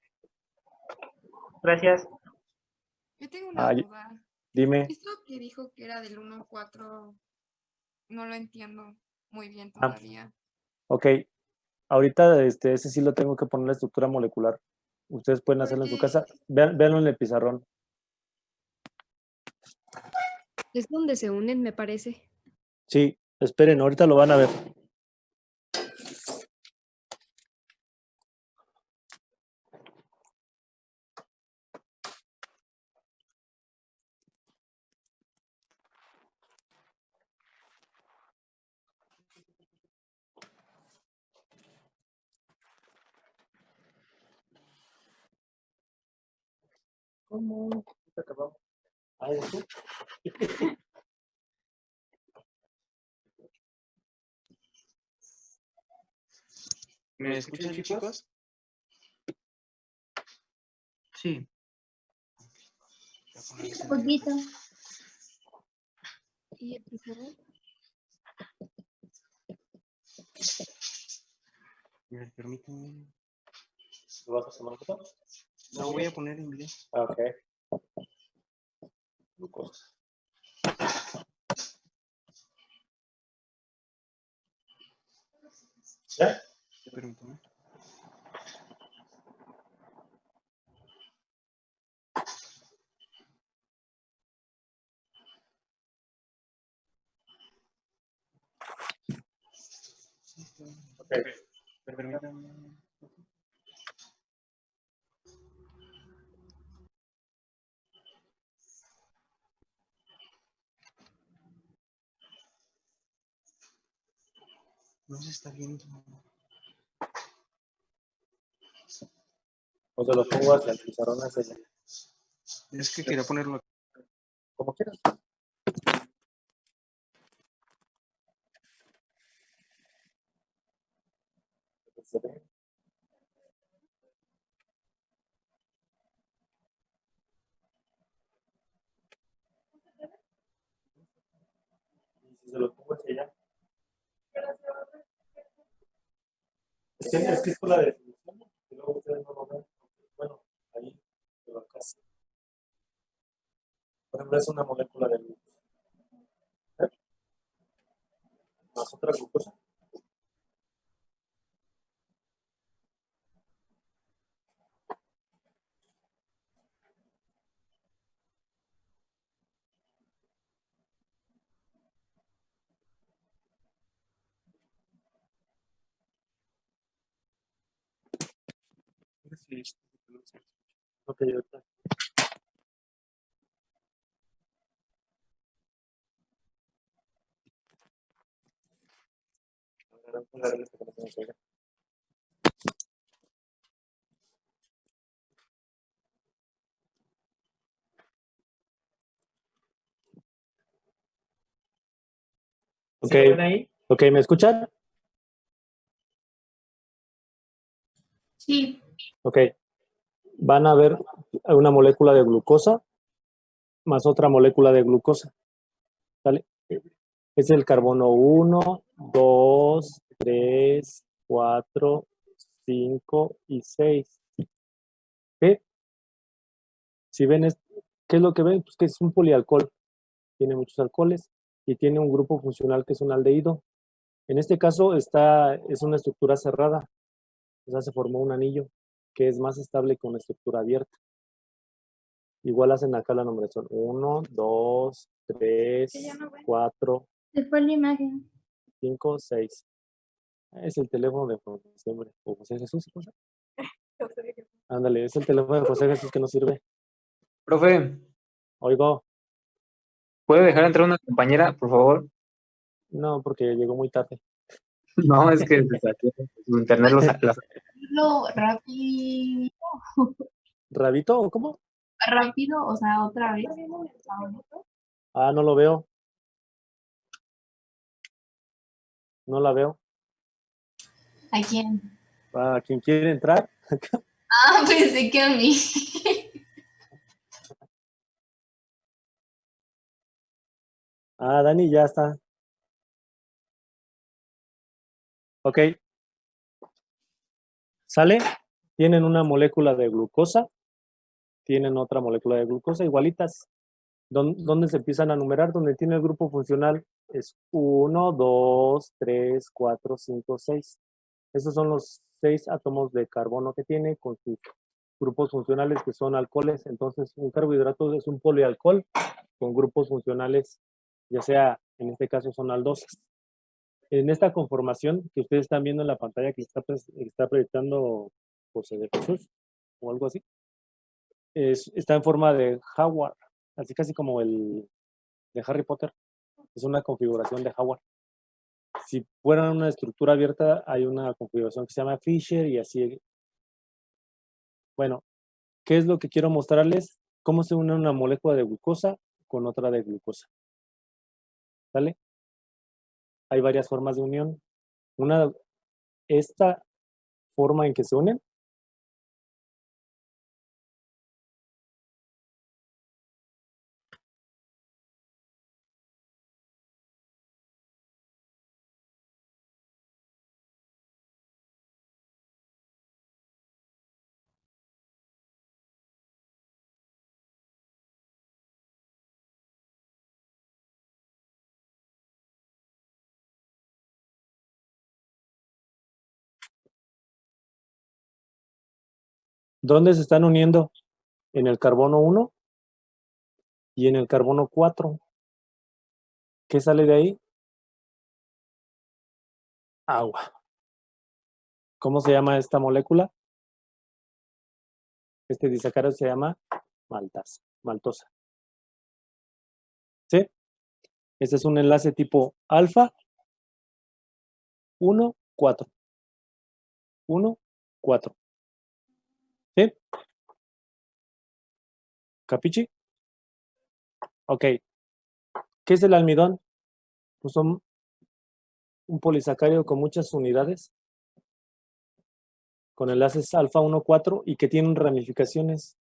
Gracias. Yo tengo una yo- duda. Dime. Esto que dijo que era del 1,4, no lo entiendo muy bien Ah, todavía. ok. Ahorita ese sí lo tengo que poner la estructura molecular. Ustedes pueden hacerlo en su casa. Véanlo en el pizarrón. Es donde se unen, me parece. Sí, esperen, ahorita lo van a ver. ¿Cómo? Acabamos. Ah, ¿sí? ¿Me escuchan, chicos? Sí. Un poquito. ¿Y el pizarrón? Permítanme. ¿Lo vas a tomar foto? Lo voy a poner en video. Ah, ok. Glucosa. ¿Ya? Permítame. Ok. Permítame. No se está viendo. O se lo pongo hacia el pizarrón ese. Es que quería ponerlo aquí. Como quieras. ¿Se ve? Y si se lo pongo hacia allá. Es que es por la definición, ¿no? Y luego ustedes no lo ven. Bueno, ahí, pero acá sí. Ahora no es una molécula de glucosa. Más otra glucosa. Sí. Ok, ahorita. Ok, ok, ¿me escuchan? Sí. Ok, van a ver una molécula de glucosa más otra molécula de glucosa. ¿Sale? Es el carbono 1, 2, 3, 4, 5 y 6. ¿Qué? Si ven, ¿qué es lo que ven? Pues que es un polialcohol. Tiene muchos alcoholes y tiene un grupo funcional que es un aldehído. En este caso es una estructura cerrada. O sea, se formó un anillo que es más estable que una estructura abierta. Igual hacen acá la numeración. 1, 2, 3, 4, Se fue la imagen. 5, 6. Es el teléfono de José Jesús. ¿Cosa? Ándale, es el teléfono de José Jesús que no sirve. Profe, Oigo. ¿puede dejar entrar una compañera, por favor? No, porque llegó muy tarde. No, es que su internet Lo rápido. ¿Rabito o cómo? Rápido, o sea, otra vez. Ah, no lo veo. No la veo. ¿A quién? ¿A quien quiere entrar? Ah, pensé que a mí. Ah, Dani ya está. Ok. ¿Sale? Tienen una molécula de glucosa. Tienen otra molécula de glucosa igualitas. ¿Dónde se empiezan a numerar? Donde tiene el grupo funcional es 1, 2, 3, 4, 5, 6. Esos son los 6 átomos de carbono que tiene con sus grupos funcionales que son alcoholes. Entonces, un carbohidrato es un polialcohol con grupos funcionales, ya sea, en este caso son aldosas. En esta conformación que ustedes están viendo en la pantalla que está proyectando José de Jesús o algo así, está en forma de Howard, así casi como el de Harry Potter. Es una configuración de Howard. Si fuera una estructura abierta, hay una configuración que se llama Fisher y así. Bueno, ¿qué es lo que quiero mostrarles? Cómo se une una molécula de glucosa con otra de glucosa. ¿Vale? Hay varias formas de unión. Esta forma en que se unen ¿dónde se están uniendo? En el carbono 1 y en el carbono 4. ¿Qué sale de ahí? Agua. ¿Cómo se llama esta molécula? Este disacárido se llama maltosa. ¿Sí? Este es un enlace tipo alfa 1, 4. 1, 4. ¿Sí? ¿Capichi? Ok. ¿Qué es el almidón? Pues son un polisacárido con muchas unidades, con enlaces alfa 1, 4 y que tienen ramificaciones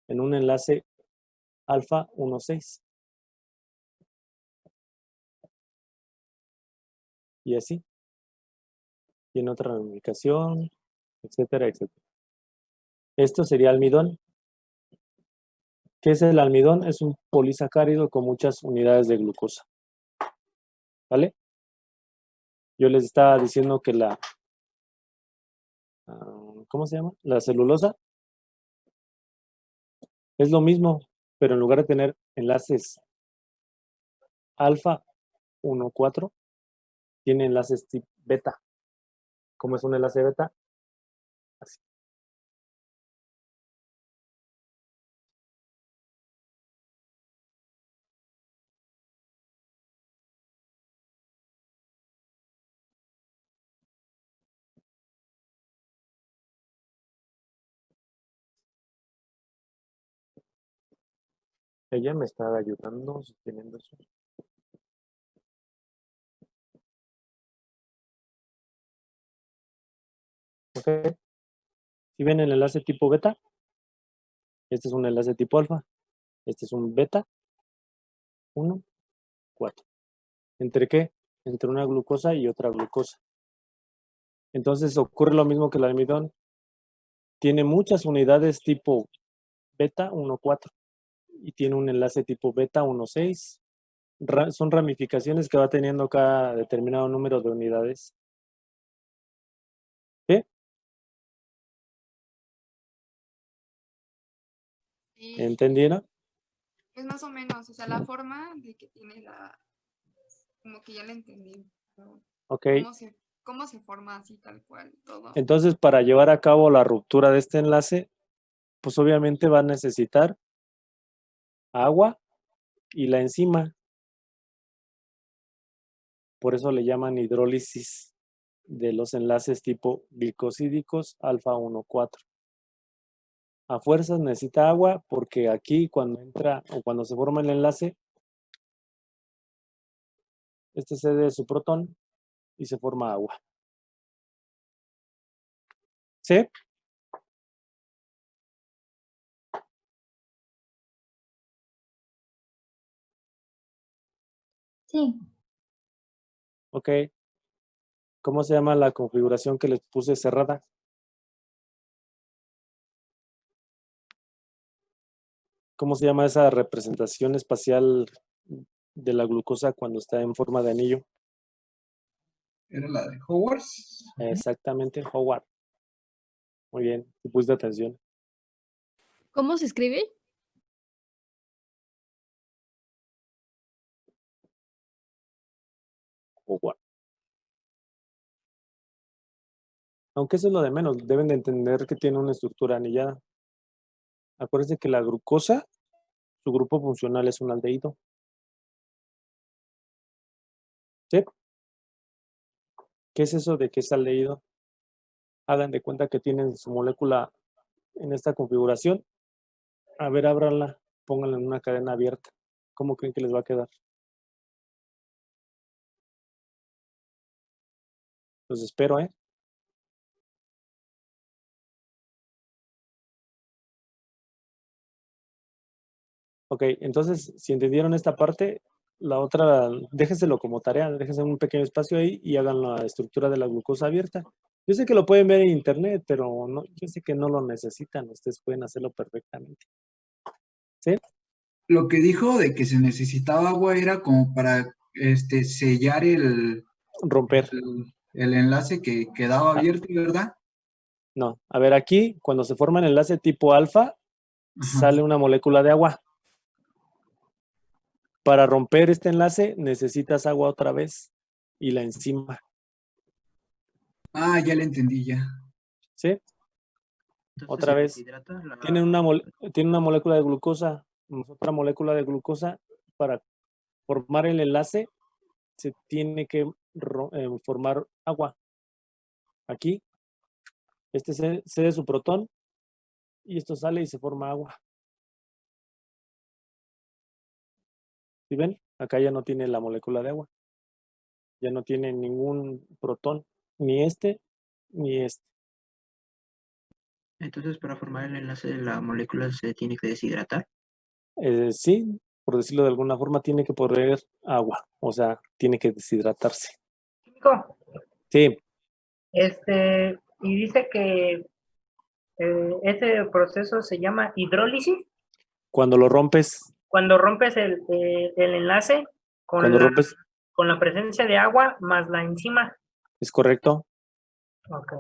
en un enlace alfa 1, 6. Y así. Y en otra ramificación, etcétera, etcétera. Esto sería almidón. ¿Qué es el almidón? Es un polisacárido con muchas unidades de glucosa. ¿Vale? Yo les estaba diciendo que ¿cómo se llama? La celulosa es lo mismo, pero en lugar de tener enlaces alfa 1,4, tiene enlaces tipo beta. ¿Cómo es un enlace beta? Así. Ella me está ayudando sosteniendo eso. ¿Ok? Si ven el enlace tipo beta, este es un enlace tipo alfa, este es un beta 1,4. ¿Entre qué? Entre una glucosa y otra glucosa. Entonces ocurre lo mismo que el almidón. Tiene muchas unidades tipo beta 1,4 y tiene un enlace tipo beta 1,6. Son ramificaciones que va teniendo cada determinado número de unidades. ¿Sí? Sí, ¿Entendieron? es más o menos, o sea, la forma de que tiene como que ya la entendí. Pero Ok. ¿cómo se forma así tal cual todo? Entonces, para llevar a cabo la ruptura de este enlace, pues obviamente va a necesitar agua y la enzima. Por eso le llaman hidrólisis de los enlaces tipo glicosídicos alfa 1,4. A fuerzas necesita agua porque aquí cuando entra o cuando se forma el enlace, este cede su protón y se forma agua. ¿Sí? Sí. Ok. ¿Cómo se llama la configuración que les puse cerrada? ¿Cómo se llama esa representación espacial de la glucosa cuando está en forma de anillo? ¿Era la de Howard? Exactamente, Howard. Muy bien, si pusiste atención. ¿Cómo se escribe? Howard. Aunque eso es lo de menos, deben de entender que tiene una estructura anillada. Acuérdense que la glucosa, su grupo funcional es un aldehído. ¿Sí? ¿Qué es eso de que es aldehído? Hagan de cuenta que tienen su molécula en esta configuración. A ver, ábranla, pónganla en una cadena abierta. ¿Cómo creen que les va a quedar? Los espero, ¿eh? Ok, entonces, si entendieron esta parte, la otra, déjenselo como tarea, déjense un pequeño espacio ahí y hagan la estructura de la glucosa abierta. Yo sé que lo pueden ver en internet, pero no, yo sé que no lo necesitan, ustedes pueden hacerlo perfectamente. ¿Sí? Lo que dijo de que se necesitaba agua era como para sellar Romper. el enlace que quedaba abierto, ¿verdad? No, a ver, aquí, cuando se forma el enlace tipo alfa, sale una molécula de agua. Para romper este enlace necesitas agua otra vez y la enzima. Ah, ya le entendí ya. ¿Sí? Entonces Otra se vez. deshidrata la... Tiene una molécula de glucosa, otra molécula de glucosa. Para formar el enlace se tiene que formar agua. Aquí, este cede su protón y esto sale y se forma agua. ¿Sí ven? Acá ya no tiene la molécula de agua. Ya no tiene ningún protón, ni este, ni este. Entonces, para formar el enlace de la molécula se tiene que deshidratar. Sí, por decirlo de alguna forma, tiene que poner agua, o sea, tiene que deshidratarse. Químico, Sí, y dice que este proceso se llama hidrólisis. Cuando lo rompes, Cuando rompes el enlace cuando rompes, con la presencia de agua más la enzima. ¿es correcto? Ok.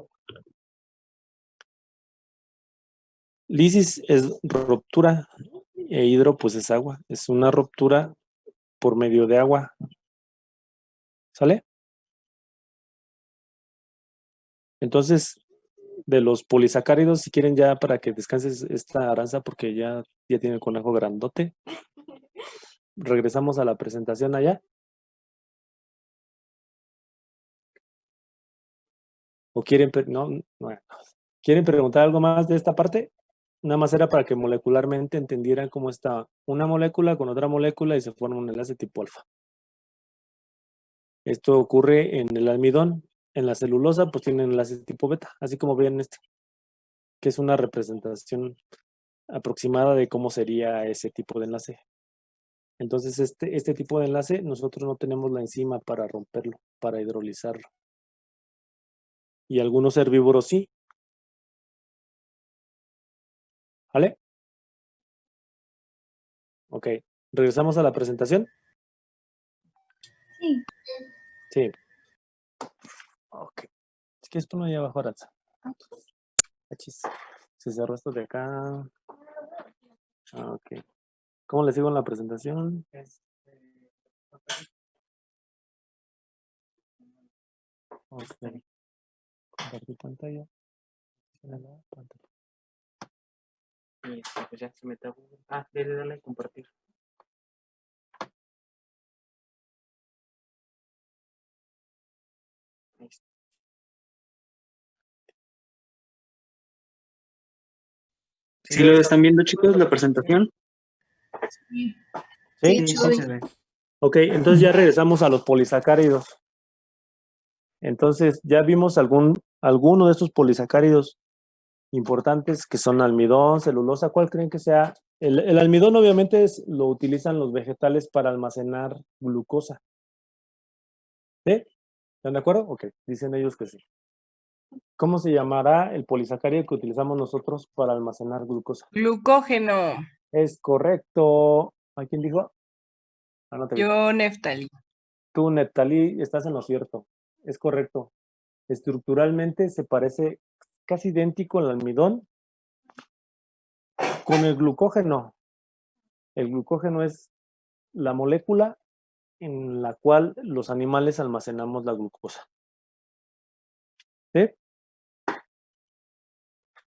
Lisis es ruptura e hidro pues es agua. Es una ruptura por medio de agua. ¿Sale? Entonces, de los polisacáridos, si quieren ya para que descanses esta aranza porque ya tiene el conejo grandote. Regresamos a la presentación allá. ¿O quieren, ¿quieren preguntar algo más de esta parte? Nada más era para que molecularmente entendieran cómo está una molécula con otra molécula y se forma un enlace tipo alfa. Esto ocurre en el almidón. En la celulosa, pues tiene enlace tipo beta, así como ven este, que es una representación aproximada de cómo sería ese tipo de enlace. Entonces, este tipo de enlace, nosotros no tenemos la enzima para romperlo, para hidrolizarlo. Y algunos herbívoros sí. ¿Vale? Ok. ¿Regresamos a la presentación? Sí. Sí. Ok. Es que esto no lleva abajo, Aranza. Achis. Se cerró esto de acá. Ok. ¿Cómo les sigo en la presentación? Ok. Compartir pantalla. Pues ya se me trabó. Ah, dale a compartir. ¿Sí lo están viendo, chicos, la presentación? ¿Sí? Sí, se ve. Ok, entonces ya regresamos a los polisacáridos. Entonces ya vimos alguno de estos polisacáridos importantes que son almidón, celulosa. ¿Cuál creen que sea? El almidón obviamente lo utilizan los vegetales para almacenar glucosa. ¿Sí? ¿Están de acuerdo? Ok, dicen ellos que sí. ¿Cómo se llamará el polisacárido que utilizamos nosotros para almacenar glucosa? Glucógeno. Es correcto. ¿A quién dijo? Yo, Neftalí. Tú, Neftalí, estás en lo cierto. Es correcto. Estructuralmente se parece casi idéntico al almidón con el glucógeno. El glucógeno es la molécula en la cual los animales almacenamos la glucosa. ¿Sí?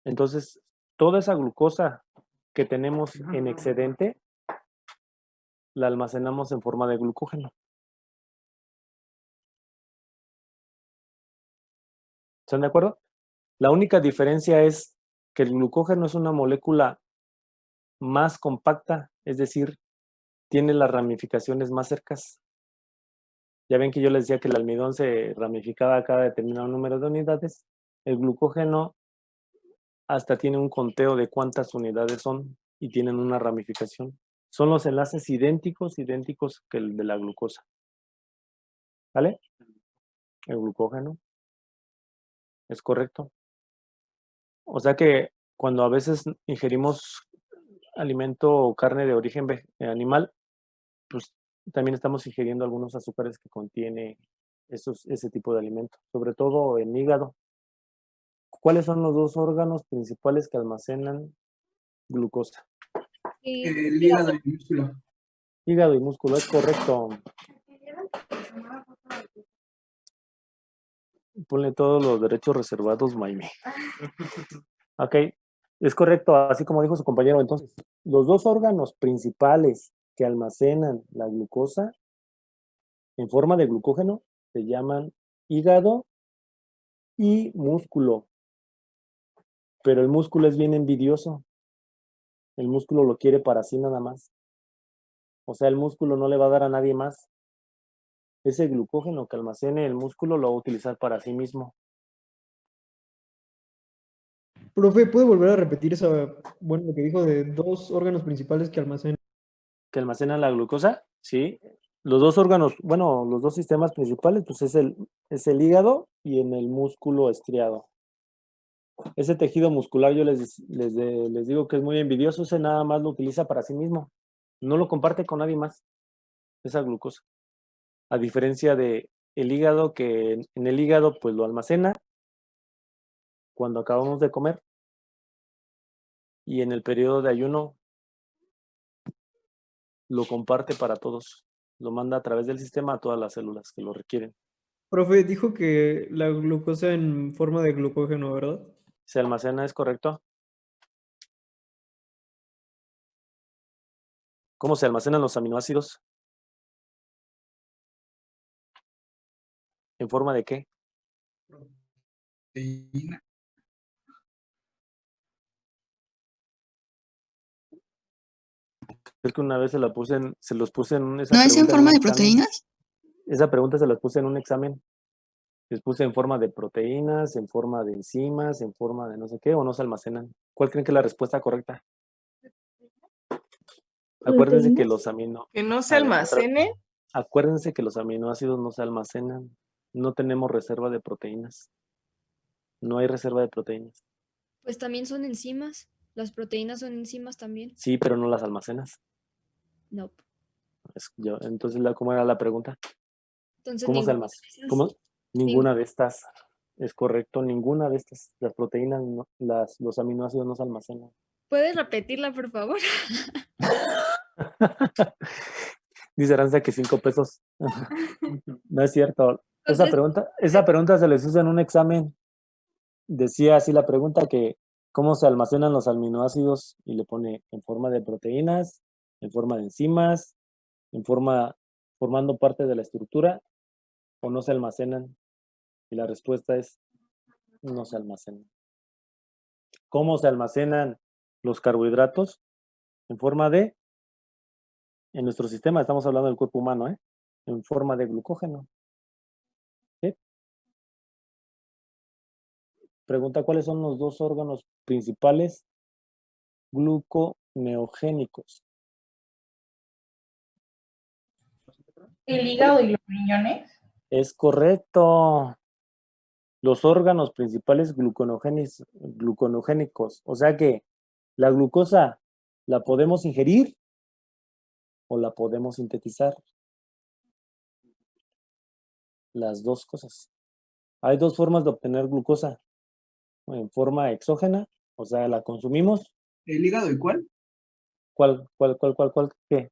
Entonces, toda esa glucosa que tenemos en excedente, la almacenamos en forma de glucógeno. ¿Están de acuerdo? La única diferencia es que el glucógeno es una molécula más compacta, es decir, tiene las ramificaciones más cercas. Ya ven que yo les decía que el almidón se ramificaba a cada determinado número de unidades. El glucógeno hasta tiene un conteo de cuántas unidades son y tienen una ramificación. Son los enlaces idénticos que el de la glucosa. ¿Vale? El glucógeno. Es correcto. O sea que cuando a veces ingerimos alimento o carne de origen animal, pues también estamos ingiriendo algunos azúcares que contiene ese tipo de alimento, sobre todo el hígado. ¿Cuáles son los dos órganos principales que almacenan glucosa? El hígado y el músculo. Hígado y músculo, es correcto. Ponle todos los derechos reservados, Maime. Ok, es correcto, así como dijo su compañero. Entonces, los dos órganos principales que almacenan la glucosa en forma de glucógeno se llaman hígado y músculo. Pero el músculo es bien envidioso. El músculo lo quiere para sí nada más. O sea, el músculo no le va a dar a nadie más. Ese glucógeno que almacene el músculo lo va a utilizar para sí mismo. Profe, ¿puede volver a repetir lo que dijo de dos órganos principales que almacenan? ¿Que almacenan la glucosa? Sí. Los dos órganos, bueno, los dos sistemas principales, pues es el hígado y en el músculo estriado. Ese tejido muscular yo les digo que es muy envidioso, ese nada más lo utiliza para sí mismo, no lo comparte con nadie más, esa glucosa. A diferencia de el hígado, que en el hígado pues lo almacena cuando acabamos de comer y en el periodo de ayuno lo comparte para todos, lo manda a través del sistema a todas las células que lo requieren. Profe, dijo que la glucosa en forma de glucógeno, ¿verdad? ¿Se almacena, es correcto? ¿Cómo se almacenan los aminoácidos? ¿En forma de qué? Proteína. Creo que una vez se los puse en esa ¿No es en pregunta forma un de examen. proteínas? Esa pregunta se las puse en un examen. Les puse en forma de proteínas, en forma de enzimas, en forma de no sé qué, o no se almacenan. ¿Cuál creen que es la respuesta correcta? Acuérdense que los ¿Que no se A ver, almacene? acuérdense que los aminoácidos no se almacenan. No tenemos reserva de proteínas. No hay reserva de proteínas. Pues también son enzimas. Las proteínas son enzimas también. Sí, pero no las almacenas. No. Entonces, ¿cómo era la pregunta? Entonces, ¿Cómo se ninguna almacena? de esas. ¿Cómo? Ninguna de estas. Es correcto, ninguna de estas. Las proteínas, los aminoácidos no se almacenan. ¿Puedes repetirla, por favor? Dice Aranza que 5 pesos. No es cierto. Esa Entonces, pregunta se les hizo en un examen. Decía así la pregunta que cómo se almacenan los aminoácidos y le pone en forma de proteínas, en forma de enzimas, formando parte de la estructura o no se almacenan. Y la respuesta es no se almacenan. ¿Cómo se almacenan los carbohidratos? En forma de, en nuestro sistema, estamos hablando del cuerpo humano, en forma de glucógeno. ¿Sí? Pregunta, ¿cuáles son los dos órganos principales gluconeogénicos? ¿El hígado y los riñones? Es correcto. Los órganos principales gluconogénicos. O sea que la glucosa la podemos ingerir o la podemos sintetizar. Las dos cosas. Hay dos formas de obtener glucosa. En forma exógena, o sea, la consumimos. ¿El hígado y cuál? ¿Cuál? ¿Qué?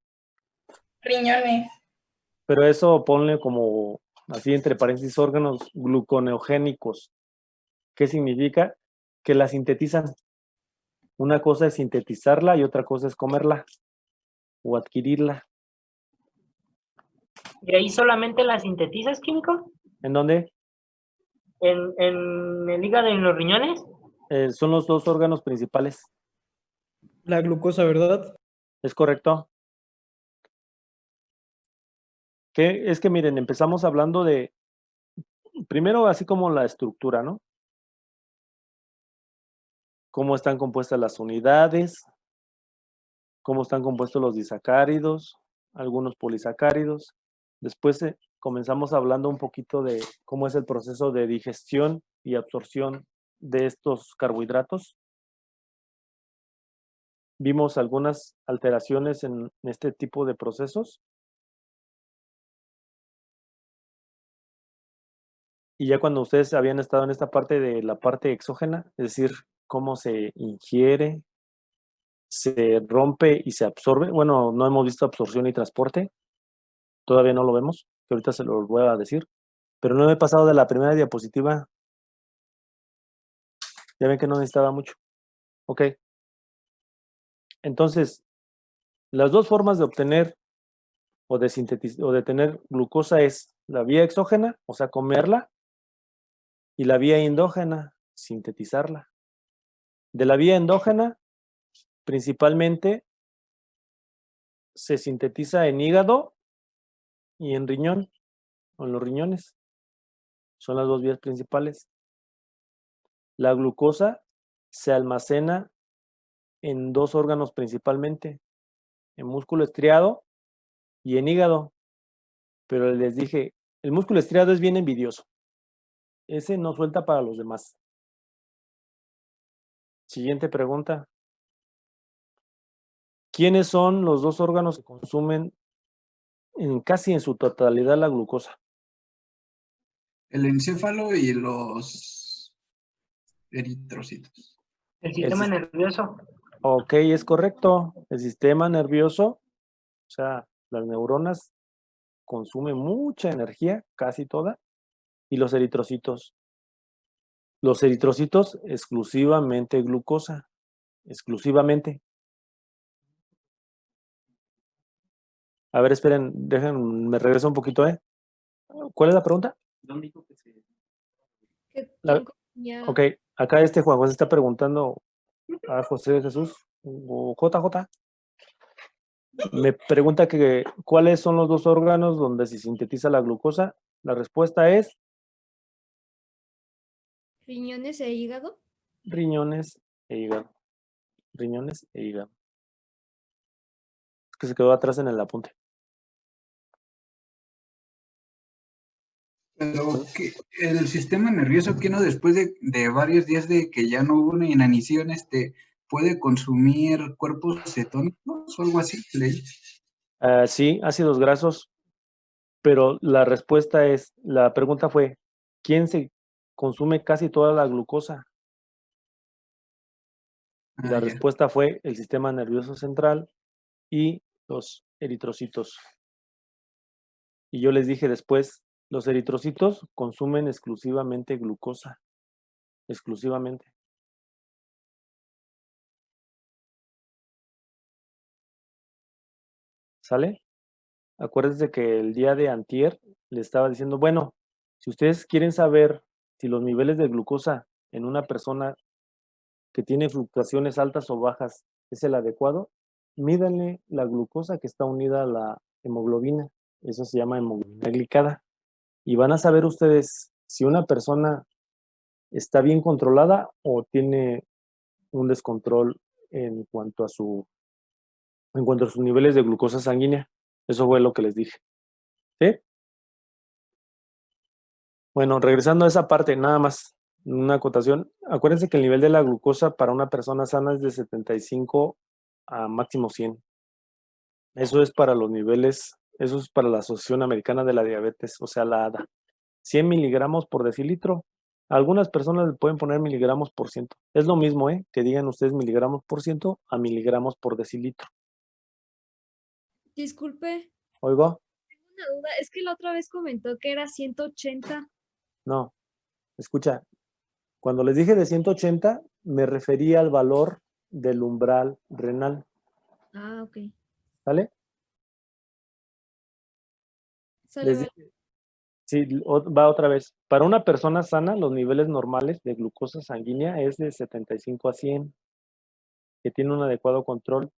Riñones. Pero eso ponle como así entre paréntesis órganos gluconeogénicos. ¿Qué significa? Que la sintetizan. Una cosa es sintetizarla y otra cosa es comerla o adquirirla. ¿Y ahí solamente la sintetizas, químico? ¿En dónde? ¿En el hígado y en los riñones? Son los dos órganos principales. La glucosa, ¿verdad? ¿Es correcto? Es que miren, empezamos hablando de, primero así como la estructura, ¿no? Cómo están compuestas las unidades, cómo están compuestos los disacáridos, algunos polisacáridos. Después comenzamos hablando un poquito de cómo es el proceso de digestión y absorción de estos carbohidratos. Vimos algunas alteraciones en este tipo de procesos. Y ya cuando ustedes habían estado en esta parte de la parte exógena, es decir, cómo se ingiere, se rompe y se absorbe. Bueno, no hemos visto absorción y transporte. Todavía no lo vemos, que ahorita se lo voy a decir. Pero no he pasado de la primera diapositiva. Ya ven que no necesitaba mucho. Ok. Entonces, las dos formas de obtener o de sintetizar o de tener glucosa es la vía exógena, o sea, comerla, y la vía endógena, sintetizarla. De la vía endógena, principalmente se sintetiza en hígado y en riñón, o en los riñones. Son las dos vías principales. La glucosa se almacena en dos órganos principalmente, en músculo estriado y en hígado. Pero les dije, el músculo estriado es bien envidioso. Ese no suelta para los demás. Siguiente pregunta. ¿Quiénes son los dos órganos que consumen casi en su totalidad la glucosa? El encéfalo y los eritrocitos. El sistema nervioso. Ok, es correcto. El sistema nervioso, o sea, las neuronas consumen mucha energía, casi toda, y los eritrocitos. Los eritrocitos exclusivamente glucosa, exclusivamente. A ver, esperen, me regreso un poquito, ¿eh? ¿Cuál es la pregunta? ¿Dónde dijo que se...? Ok, acá Juan José está preguntando a José Jesús, o JJ, me pregunta que cuáles son los dos órganos donde se sintetiza la glucosa. La respuesta es Riñones e hígado. riñones e hígado. Riñones e hígado. Es que se quedó atrás en el apunte. Pero el sistema nervioso, que no después de varios días de que ya no hubo una inanición, puede consumir cuerpos cetónicos o algo así, leí. Sí, ácidos grasos, pero la respuesta es, la pregunta fue, ¿quién se consume casi toda la glucosa? Y la respuesta fue el sistema nervioso central y los eritrocitos. Y yo les dije después, los eritrocitos consumen exclusivamente glucosa, exclusivamente. ¿Sale? Acuérdense que el día de antier le estaba diciendo, bueno, si ustedes quieren saber si los niveles de glucosa en una persona que tiene fluctuaciones altas o bajas es el adecuado, mídanle la glucosa que está unida a la hemoglobina. Eso se llama hemoglobina glicada. Y van a saber ustedes si una persona está bien controlada o tiene un descontrol en cuanto a sus niveles de glucosa sanguínea. Eso fue lo que les dije. ¿Sí? Bueno, regresando a esa parte, nada más una acotación. Acuérdense que el nivel de la glucosa para una persona sana es de 75 a máximo 100. Eso es para los niveles, eso es para la Asociación Americana de la Diabetes, o sea, la ADA. 100 miligramos por decilitro. A algunas personas le pueden poner miligramos por ciento. Es lo mismo, que digan ustedes miligramos por ciento a miligramos por decilitro. Disculpe. ¿Oigo? Tengo una duda. Es que la otra vez comentó que era 180. No. Escucha, cuando les dije de 180, me refería al valor del umbral renal. Ah, ok. ¿Sale? Les dije, sí, va otra vez. Para una persona sana, los niveles normales de glucosa sanguínea es de 75 a 100, que tiene un adecuado control.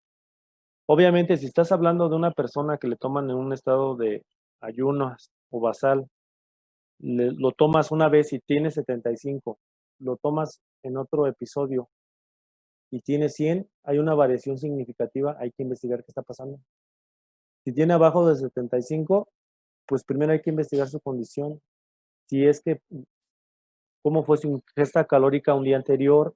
Obviamente, si estás hablando de una persona que le toman en un estado de ayuno o basal, lo tomas una vez y tiene 75, lo tomas en otro episodio y tiene 100, hay una variación significativa, hay que investigar qué está pasando. Si tiene abajo de 75, pues primero hay que investigar su condición. Si es que, cómo fue su ingesta calórica un día anterior.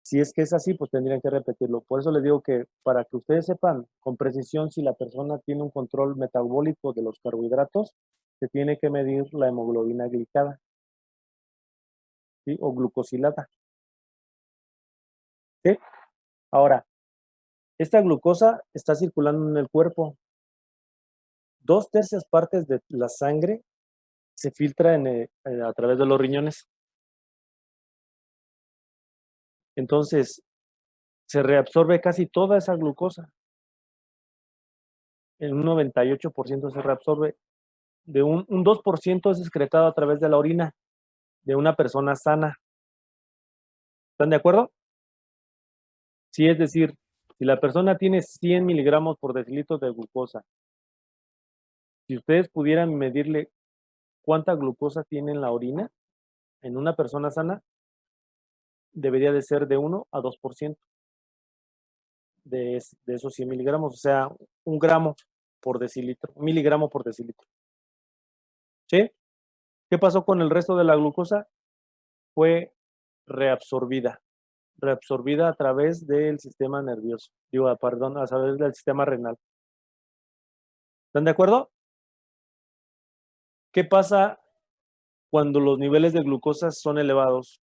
Si es que es así, pues tendrían que repetirlo. Por eso les digo que para que ustedes sepan con precisión si la persona tiene un control metabólico de los carbohidratos, se tiene que medir la hemoglobina glicada, ¿sí? O glucosilada. ¿Sí? Ahora, esta glucosa está circulando en el cuerpo. 2/3 partes de la sangre se filtra a través de los riñones. Entonces, se reabsorbe casi toda esa glucosa. En un 98% se reabsorbe. De un 2% es excretado a través de la orina de una persona sana. ¿Están de acuerdo? Sí, es decir, si la persona tiene 100 miligramos por decilitro de glucosa, si ustedes pudieran medirle cuánta glucosa tiene en la orina, en una persona sana, debería de ser de 1 a 2% de esos 100 miligramos, o sea, 1 gramo por decilitro, 1 miligramo por decilitro. ¿Sí? ¿Qué pasó con el resto de la glucosa? Fue reabsorbida. reabsorbida a través del sistema nervioso. Digo, perdón, a través del sistema renal. ¿Están de acuerdo? ¿Qué pasa cuando los niveles de glucosa son elevados?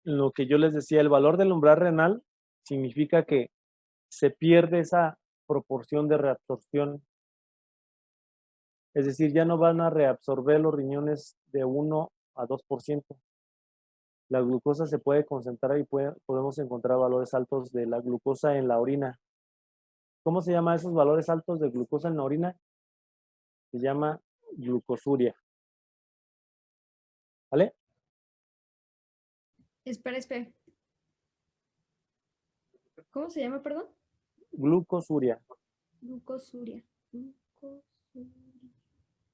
Lo que yo les decía, el valor del umbral renal significa que se pierde esa proporción de reabsorción. Es decir, ya no van a reabsorber los riñones de 1 a 2%. La glucosa se puede concentrar y podemos encontrar valores altos de la glucosa en la orina. ¿Cómo se llama esos valores altos de glucosa en la orina? Se llama glucosuria. ¿Vale? Espera. ¿Cómo se llama, perdón? Glucosuria. Glucosuria.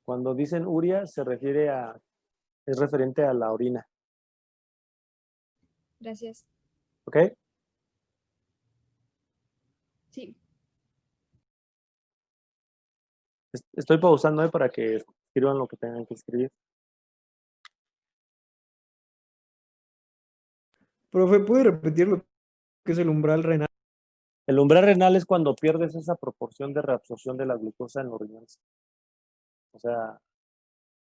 Cuando dicen uria, es referente a la orina. Gracias. ¿Ok? Sí. Estoy pausando para que escriban lo que tengan que escribir. Profe, ¿puede repetir lo que es el umbral renal? El umbral renal es cuando pierdes esa proporción de reabsorción de la glucosa en los riñones. O sea,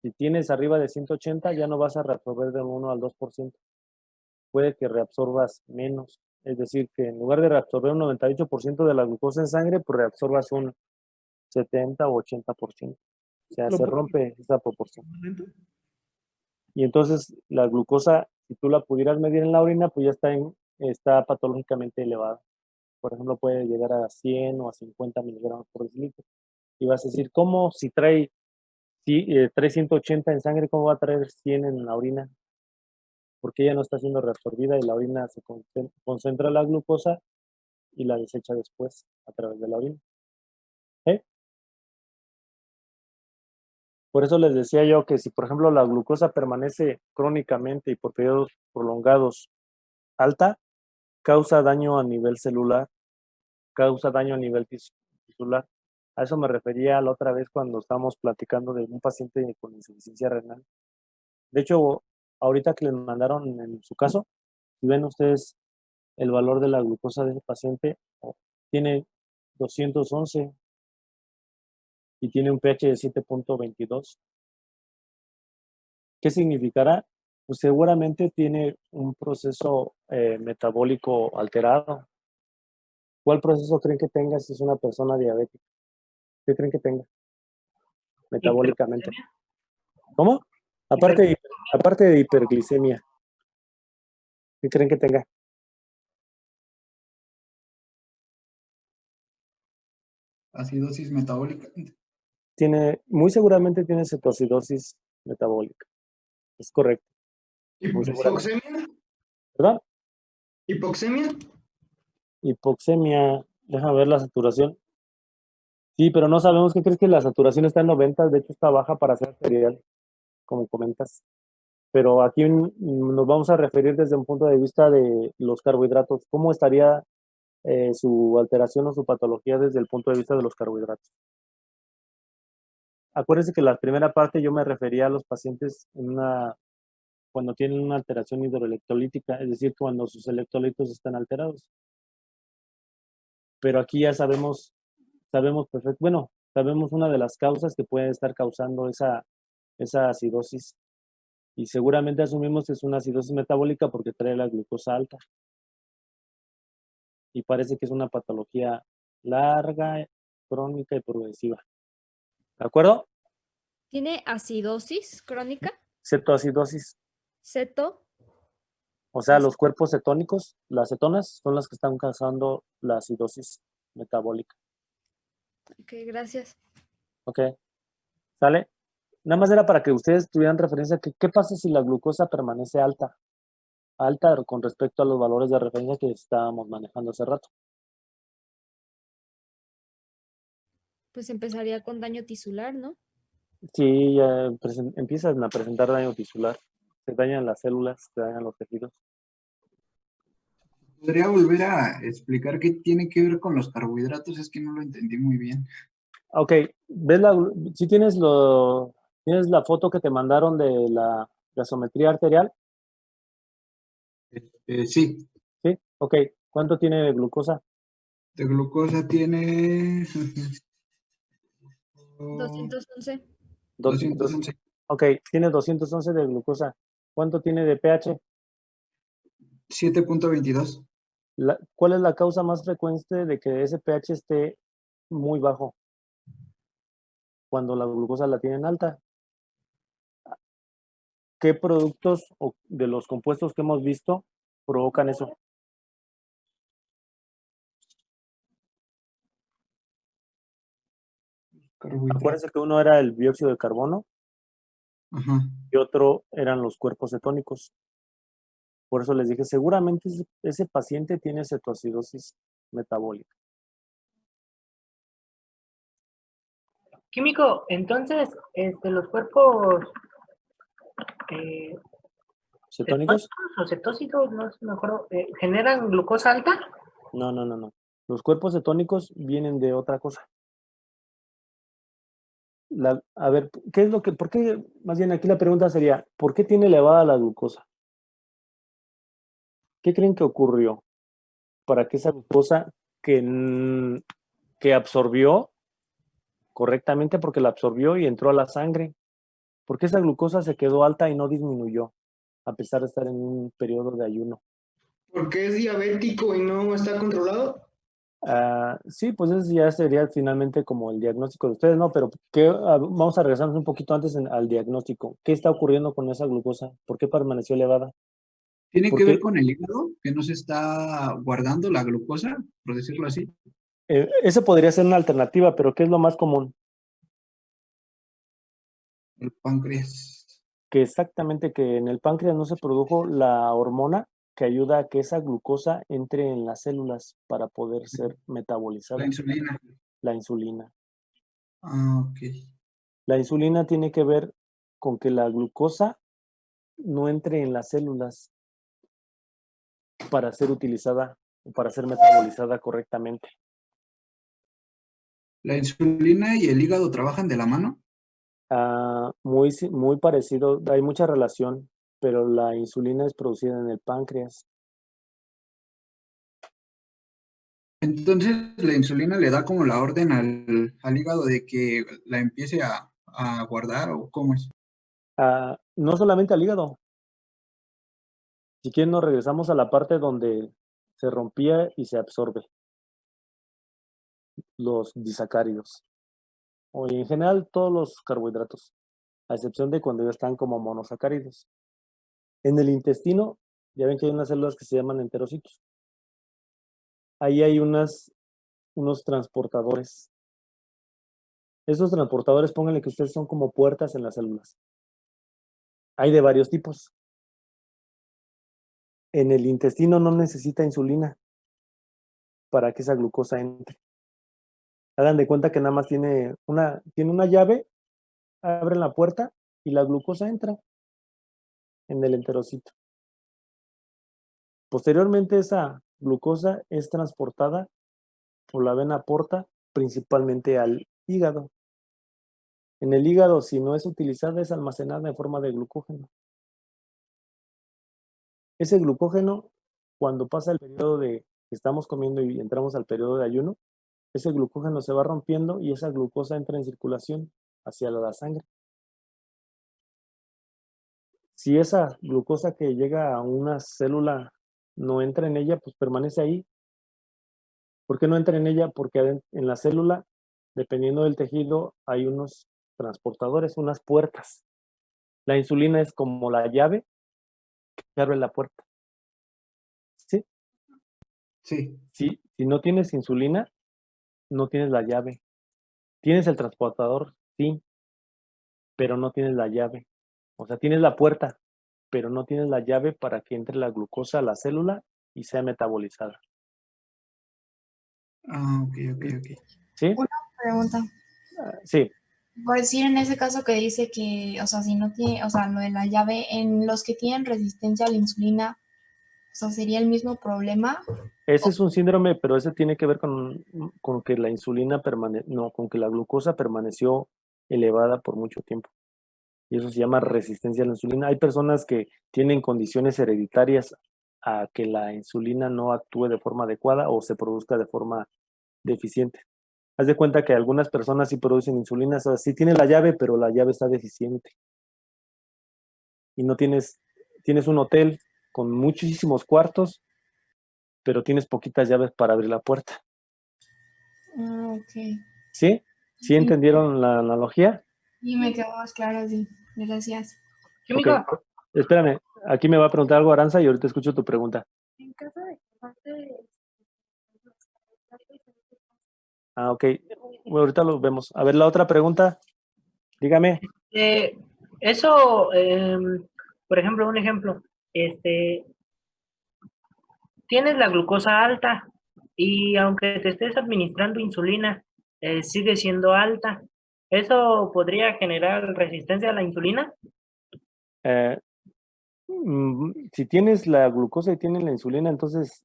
si tienes arriba de 180, ya no vas a reabsorber del 1 al 2%. Puede que reabsorbas menos. Es decir, que en lugar de reabsorber un 98% de la glucosa en sangre, pues reabsorbas un 70 o 80%. O sea, se rompe esa proporción. Y entonces la glucosa, si tú la pudieras medir en la orina, pues ya está patológicamente elevada. Por ejemplo, puede llegar a 100 o a 50 miligramos por decilitro. Y vas a decir, ¿cómo si trae 180 en sangre, cómo va a traer 100 en la orina? Porque ella no está siendo reabsorbida y la orina se concentra la glucosa y la desecha después a través de la orina. Por eso les decía yo que si, por ejemplo, la glucosa permanece crónicamente y por periodos prolongados alta, causa daño a nivel celular, causa daño a nivel tisular. A eso me refería la otra vez cuando estábamos platicando de un paciente con insuficiencia renal. De hecho, ahorita que les mandaron en su caso, si ven ustedes el valor de la glucosa de ese paciente, tiene 211 y tiene un pH de 7.22. ¿Qué significará? Pues seguramente tiene un proceso metabólico alterado. ¿Cuál proceso creen que tenga si es una persona diabética? ¿Qué creen que tenga metabólicamente? ¿Cómo? Aparte de hiperglicemia. ¿Qué creen que tenga? Acidosis metabólica. Muy seguramente tiene cetoacidosis metabólica. Es correcto. ¿Hipoxemia? ¿Verdad? ¿Hipoxemia? Hipoxemia. Déjame ver la saturación. Sí, pero no sabemos. ¿Qué crees que la saturación está en 90? De hecho, está baja para ser arterial, como comentas. Pero aquí nos vamos a referir desde un punto de vista de los carbohidratos. ¿Cómo estaría su alteración o su patología desde el punto de vista de los carbohidratos? Acuérdense que la primera parte yo me refería a los pacientes cuando tienen una alteración hidroelectrolítica, es decir, cuando sus electrolitos están alterados. Pero aquí ya sabemos perfecto, bueno, sabemos una de las causas que puede estar causando esa acidosis. Y seguramente asumimos que es una acidosis metabólica porque trae la glucosa alta. Y parece que es una patología larga, crónica y progresiva. ¿De acuerdo? ¿Tiene acidosis crónica? Cetoacidosis. ¿Ceto? O sea, los cuerpos cetónicos, las cetonas, son las que están causando la acidosis metabólica. Ok, gracias. Ok. ¿Sale? Nada más era para que ustedes tuvieran referencia que qué pasa si la glucosa permanece alta con respecto a los valores de referencia que estábamos manejando hace rato. Pues empezaría con daño tisular, ¿no? Sí, ya empiezan a presentar daño tisular. Se dañan las células, se dañan los tejidos. ¿Podría volver a explicar qué tiene que ver con los carbohidratos? Es que no lo entendí muy bien. Ok, si tienes la foto que te mandaron de la gasometría arterial. Sí. Sí, Ok, ¿cuánto tiene de glucosa? De glucosa tiene 211. 211. Ok, tiene 211 de glucosa. ¿Cuánto tiene de pH? 7.22. ¿Cuál es la causa más frecuente de que ese pH esté muy bajo? Cuando la glucosa la tienen alta. ¿Qué productos de los compuestos que hemos visto provocan eso? Acuérdense que uno era el dióxido de carbono y otro eran los cuerpos cetónicos. Por eso les dije, seguramente ese paciente tiene cetoacidosis metabólica. Químico, entonces, los cuerpos ¿Cetónicos? o cetócidos, no sé, me acuerdo, ¿generan glucosa alta? No. Los cuerpos cetónicos vienen de otra cosa. A ver, ¿por qué? Más bien aquí la pregunta sería, ¿por qué tiene elevada la glucosa? ¿Qué creen que ocurrió para que esa glucosa que absorbió correctamente, porque la absorbió y entró a la sangre, ¿por qué esa glucosa se quedó alta y no disminuyó a pesar de estar en un periodo de ayuno? ¿Porque es diabético y no está controlado? Sí, pues eso ya sería finalmente como el diagnóstico de ustedes, ¿no? Pero vamos a regresarnos un poquito antes al diagnóstico. ¿Qué está ocurriendo con esa glucosa? ¿Por qué permaneció elevada? ¿Tiene que ver con el hígado? ¿Que no se está guardando la glucosa, por decirlo así? Esa podría ser una alternativa, pero ¿qué es lo más común? El páncreas. Que exactamente que en el páncreas no se produjo la hormona que ayuda a que esa glucosa entre en las células para poder ser metabolizada. La insulina. La insulina. Ok. La insulina tiene que ver con que la glucosa no entre en las células para ser utilizada o para ser metabolizada correctamente. ¿La insulina y el hígado trabajan de la mano? Muy parecido, hay mucha relación, pero la insulina es producida en el páncreas. Entonces, la insulina le da como la orden al hígado de que la empiece a guardar, ¿o cómo es? No solamente al hígado. Si quieren, nos regresamos a la parte donde se rompía y se absorbe los disacáridos. O en general todos los carbohidratos, a excepción de cuando ya están como monosacáridos. En el intestino, ya ven que hay unas células que se llaman enterocitos. Ahí hay unos transportadores. Esos transportadores, pónganle que ustedes son como puertas en las células. Hay de varios tipos. En el intestino no necesita insulina para que esa glucosa entre. Hagan de cuenta que nada más tiene una llave, abren la puerta y la glucosa entra en el enterocito. Posteriormente esa glucosa es transportada por la vena porta principalmente al hígado. En el hígado, si no es utilizada, es almacenada en forma de glucógeno. Ese glucógeno, cuando pasa el periodo de que estamos comiendo y entramos al periodo de ayuno, ese glucógeno se va rompiendo y esa glucosa entra en circulación hacia la sangre. Si esa glucosa que llega a una célula no entra en ella, pues permanece ahí. ¿Por qué no entra en ella? Porque en la célula, dependiendo del tejido, hay unos transportadores, unas puertas. La insulina es como la llave que abre la puerta. ¿Sí? Sí. Si no tienes insulina, no tienes la llave. Tienes el transportador, sí, pero no tienes la llave. O sea, tienes la puerta, pero no tienes la llave para que entre la glucosa a la célula y sea metabolizada. Ok. ¿Sí? Una pregunta. Sí. Por decir en ese caso que dice que, o sea, si no tiene, o sea, lo de la llave, en los que tienen resistencia a la insulina, o sea, ¿sería el mismo problema? Ese es un síndrome, pero ese tiene que ver con que la insulina con que la glucosa permaneció elevada por mucho tiempo. Y eso se llama resistencia a la insulina. Hay personas que tienen condiciones hereditarias a que la insulina no actúe de forma adecuada o se produzca de forma deficiente. Haz de cuenta que algunas personas sí producen insulina, o sea, sí tiene la llave, pero la llave está deficiente. Y no tienes un hotel con muchísimos cuartos, pero tienes poquitas llaves para abrir la puerta. Ah, ok. ¿Sí? ¿Sí entendieron la analogía? Y me quedó más claro, sí. Gracias. Ok, espérame, aquí me va a preguntar algo Aranza y ahorita escucho tu pregunta. En caso de que falte, Ah, ok, bueno, ahorita lo vemos. A ver, la otra pregunta, dígame. Eso, por ejemplo, un ejemplo, tienes la glucosa alta y aunque te estés administrando insulina, sigue siendo alta. ¿Eso podría generar resistencia a la insulina? Si tienes la glucosa y tienes la insulina, entonces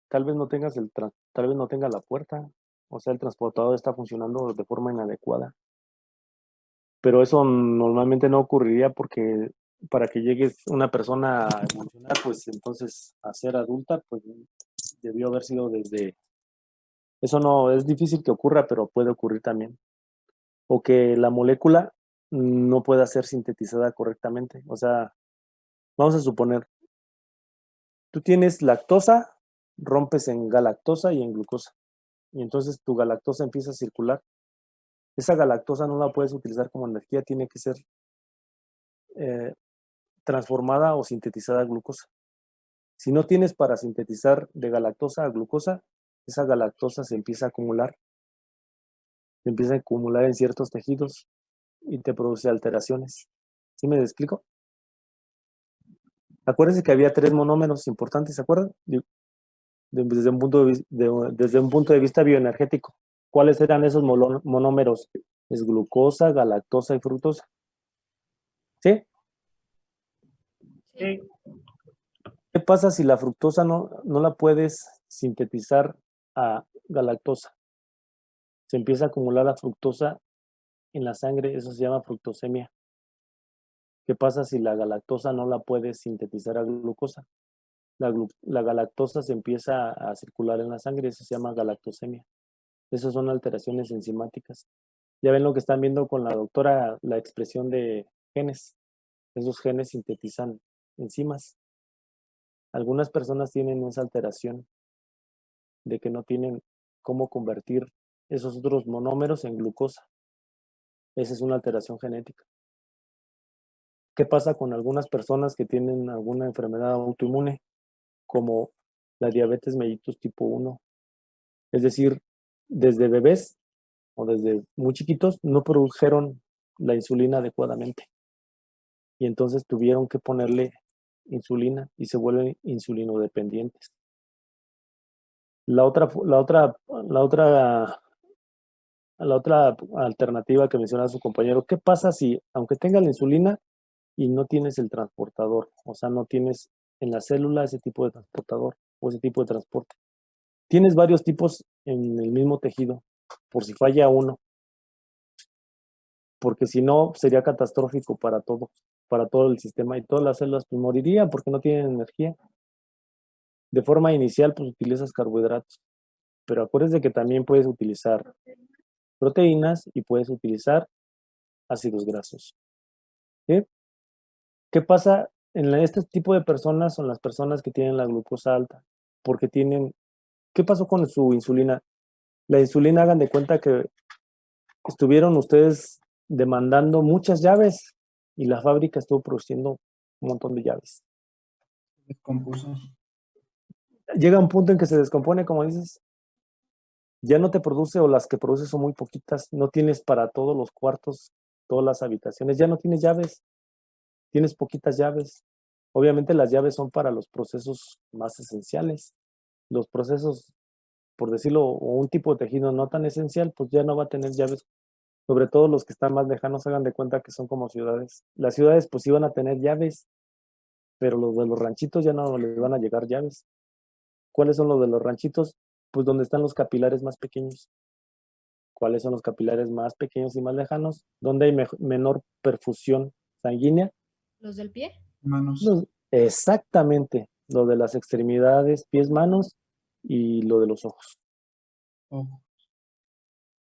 tal vez no tengas tal vez no tenga la puerta. O sea, el transportador está funcionando de forma inadecuada. Pero eso normalmente no ocurriría porque para que llegue una persona a evolucionar, pues entonces a ser adulta, pues debió haber sido desde... Eso no, es difícil que ocurra, pero puede ocurrir también. O que la molécula no pueda ser sintetizada correctamente. O sea, vamos a suponer, tú tienes lactosa, rompes en galactosa y en glucosa. Y entonces tu galactosa empieza a circular. Esa galactosa no la puedes utilizar como energía, tiene que ser transformada o sintetizada a glucosa. Si no tienes para sintetizar de galactosa a glucosa, esa galactosa se empieza a acumular. Se empieza a acumular en ciertos tejidos y te produce alteraciones. ¿Sí me explico? Acuérdense que había 3 monómeros importantes, ¿se acuerdan? Desde un punto de vista bioenergético. ¿Cuáles eran esos monómeros? Es glucosa, galactosa y fructosa. ¿Sí? Sí. ¿Qué pasa si la fructosa no la puedes sintetizar a galactosa? Se empieza a acumular la fructosa en la sangre, eso se llama fructosemia. ¿Qué pasa si la galactosa no la puedes sintetizar a glucosa? La galactosa se empieza a circular en la sangre, eso se llama galactosemia. Esas son alteraciones enzimáticas. Ya ven lo que están viendo con la doctora, la expresión de genes. Esos genes sintetizan enzimas. Algunas personas tienen esa alteración de que no tienen cómo convertir esos otros monómeros en glucosa. Esa es una alteración genética. ¿Qué pasa con algunas personas que tienen alguna enfermedad autoinmune, como la diabetes mellitus tipo 1? Es decir, desde bebés o desde muy chiquitos no produjeron la insulina adecuadamente. Y entonces tuvieron que ponerle insulina y se vuelven insulinodependientes. La otra alternativa que mencionaba su compañero, ¿qué pasa si, aunque tengas la insulina y no tienes el transportador? O sea, no tienes en la célula ese tipo de transportador o ese tipo de transporte. Tienes varios tipos en el mismo tejido, por si falla uno. Porque si no, sería catastrófico para todo el sistema y todas las células pues, morirían porque no tienen energía. De forma inicial, pues utilizas carbohidratos, pero acuérdense que también puedes utilizar proteínas y puedes utilizar ácidos grasos. ¿Sí? ¿Qué pasa en este tipo de personas? Son las personas que tienen la glucosa alta, porque ¿qué pasó con su insulina? La insulina, hagan de cuenta que estuvieron ustedes demandando muchas llaves y la fábrica estuvo produciendo un montón de llaves. Descompuso. Llega un punto en que se descompone, como dices, ya no te produce o las que produces son muy poquitas, no tienes para todos los cuartos, todas las habitaciones, ya no tienes llaves, tienes poquitas llaves. Obviamente las llaves son para los procesos más esenciales. Los procesos, por decirlo, o un tipo de tejido no tan esencial, pues ya no va a tener llaves. Sobre todo los que están más lejanos, hagan de cuenta que son como ciudades. Las ciudades pues iban a tener llaves, pero los de los ranchitos ya no les van a llegar llaves. ¿Cuáles son los de los ranchitos? Pues donde están los capilares más pequeños. ¿Cuáles son los capilares más pequeños y más lejanos? ¿Dónde hay menor perfusión sanguínea? ¿Los del pie? Manos. Exactamente. lo de las extremidades, pies, manos y lo de los ojos.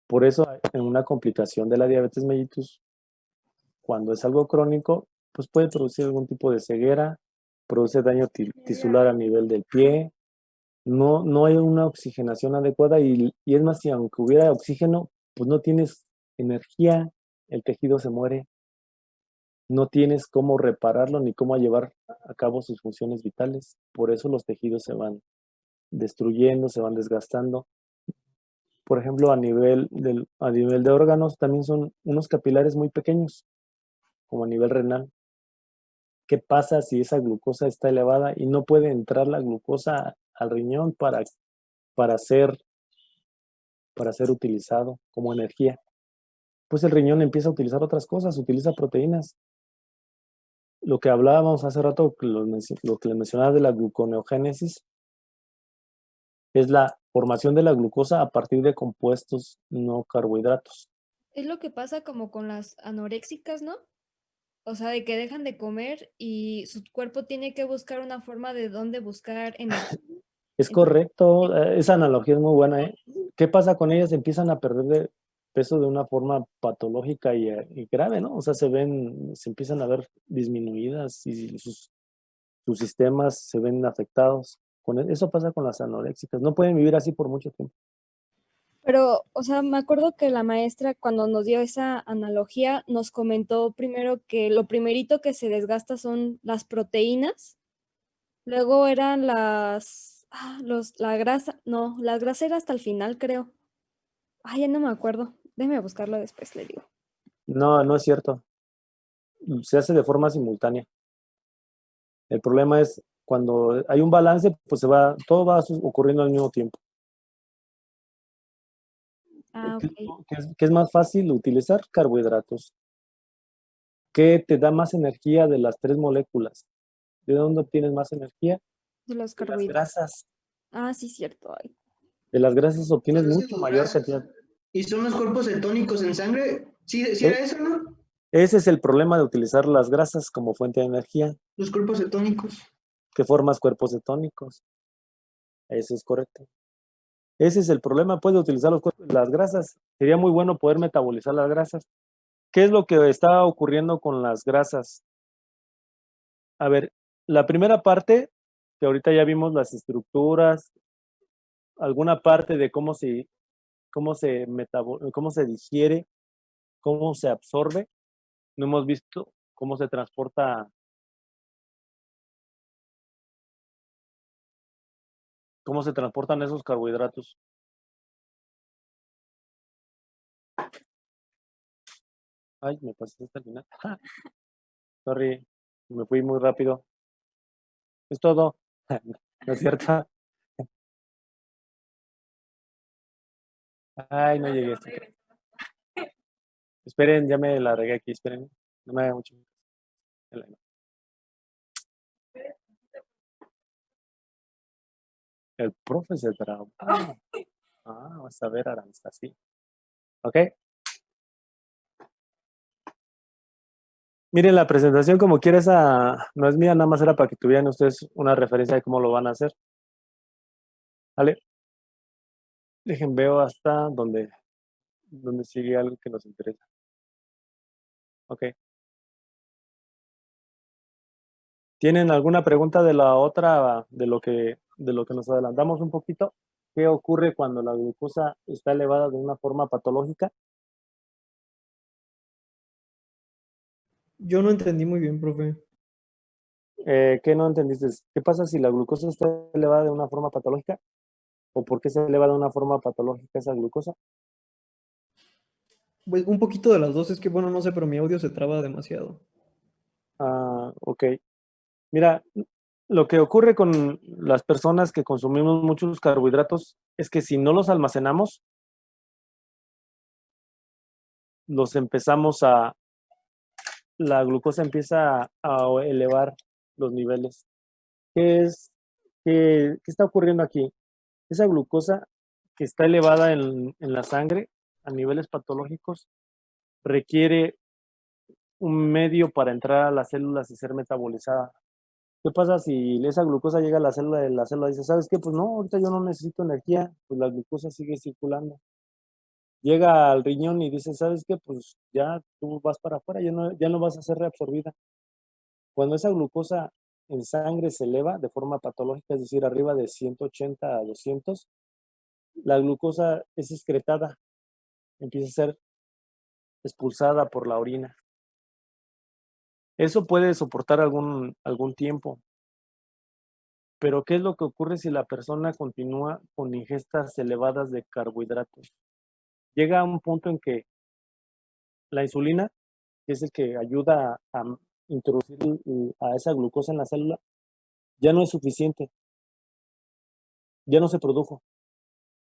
Por eso, en una complicación de la diabetes mellitus, cuando es algo crónico, pues puede producir algún tipo de ceguera, produce daño tisular a nivel del pie, no hay una oxigenación adecuada y es más, si aunque hubiera oxígeno, pues no tienes energía, el tejido se muere, no tienes cómo repararlo ni cómo llevar a cabo sus funciones vitales. Por eso los tejidos se van destruyendo, se van desgastando. Por ejemplo, a nivel de órganos también son unos capilares muy pequeños, como a nivel renal. ¿Qué pasa si esa glucosa está elevada y no puede entrar la glucosa al riñón para ser utilizado como energía? Pues el riñón empieza a utilizar otras cosas, utiliza proteínas. Lo que hablábamos hace rato, lo que les mencionaba de la gluconeogénesis, es la formación de la glucosa a partir de compuestos no carbohidratos. Es lo que pasa como con las anoréxicas, ¿no? O sea, de que dejan de comer y su cuerpo tiene que buscar una forma de dónde buscar energía. Es correcto, esa analogía es muy buena, ¿eh? ¿Qué pasa con ellas? Empiezan a perder peso de una forma patológica y grave, ¿no? O sea, se empiezan a ver disminuidas y sus sistemas se ven afectados. Eso pasa con las anoréxicas, no pueden vivir así por mucho tiempo. Pero, o sea, me acuerdo que la maestra cuando nos dio esa analogía nos comentó primero que lo primerito que se desgasta son las proteínas, luego eran la grasa, no, la grasa era hasta el final, creo. Ay, ya no me acuerdo. Déjeme buscarlo después, le digo. No es cierto. Se hace de forma simultánea. El problema es cuando hay un balance, pues todo va ocurriendo al mismo tiempo. Ah, ok. ¿Qué es más fácil? Utilizar carbohidratos. ¿Qué te da más energía de las 3 moléculas? ¿De dónde obtienes más energía? De los De las carbohidratos. grasas. Ah, sí, cierto. Ay. De las grasas obtienes mucho mayor cantidad. ¿Y son los cuerpos cetónicos en sangre? ¿Sí era eso, no? Ese es el problema de utilizar las grasas como fuente de energía. Los cuerpos cetónicos. Que formas cuerpos cetónicos. Eso es correcto. Ese es el problema, puedes utilizar las grasas. Sería muy bueno poder metabolizar las grasas. ¿Qué es lo que está ocurriendo con las grasas? A ver, la primera parte, que ahorita ya vimos las estructuras, alguna parte de cómo se digiere, cómo se absorbe. No hemos visto cómo se transportan esos carbohidratos. Ay, me pasé hasta el final. Sorry, me fui muy rápido. Es todo. ¿No es cierto? Ay, no llegué. Esperen, ya me la regué aquí, esperen. No me haga mucho. El profe se trabó. Vas a ver, Aranza, sí. ¿Ok? Miren, la presentación como quiera, esa no es mía, nada más era para que tuvieran ustedes una referencia de cómo lo van a hacer. ¿Vale? Veo hasta donde sigue algo que nos interesa. Ok. ¿Tienen alguna pregunta de la otra, de lo que nos adelantamos un poquito? ¿Qué ocurre cuando la glucosa está elevada de una forma patológica? Yo no entendí muy bien, profe. ¿Qué no entendiste? ¿Qué pasa si la glucosa está elevada de una forma patológica? ¿O por qué se eleva de una forma patológica esa glucosa? Pues un poquito de las dos, es que bueno, no sé, pero mi audio se traba demasiado. Ok. Mira, lo que ocurre con las personas que consumimos muchos carbohidratos es que si no los almacenamos, la glucosa empieza a elevar los niveles. ¿Qué está ocurriendo aquí? Esa glucosa que está elevada en la sangre a niveles patológicos requiere un medio para entrar a las células y ser metabolizada. ¿Qué pasa si esa glucosa llega a la célula y la célula dice, ¿sabes qué? Pues no, ahorita yo no necesito energía, pues la glucosa sigue circulando. Llega al riñón y dice, ¿sabes qué? Pues ya tú vas para afuera, ya no vas a ser reabsorbida. Cuando esa glucosa en sangre se eleva de forma patológica, es decir, arriba de 180 a 200, la glucosa es excretada, empieza a ser expulsada por la orina. Eso puede soportar algún tiempo, pero ¿qué es lo que ocurre si la persona continúa con ingestas elevadas de carbohidratos? Llega a un punto en que la insulina, que es el que ayuda a introducir a esa glucosa en la célula, ya no es suficiente, ya no se produjo,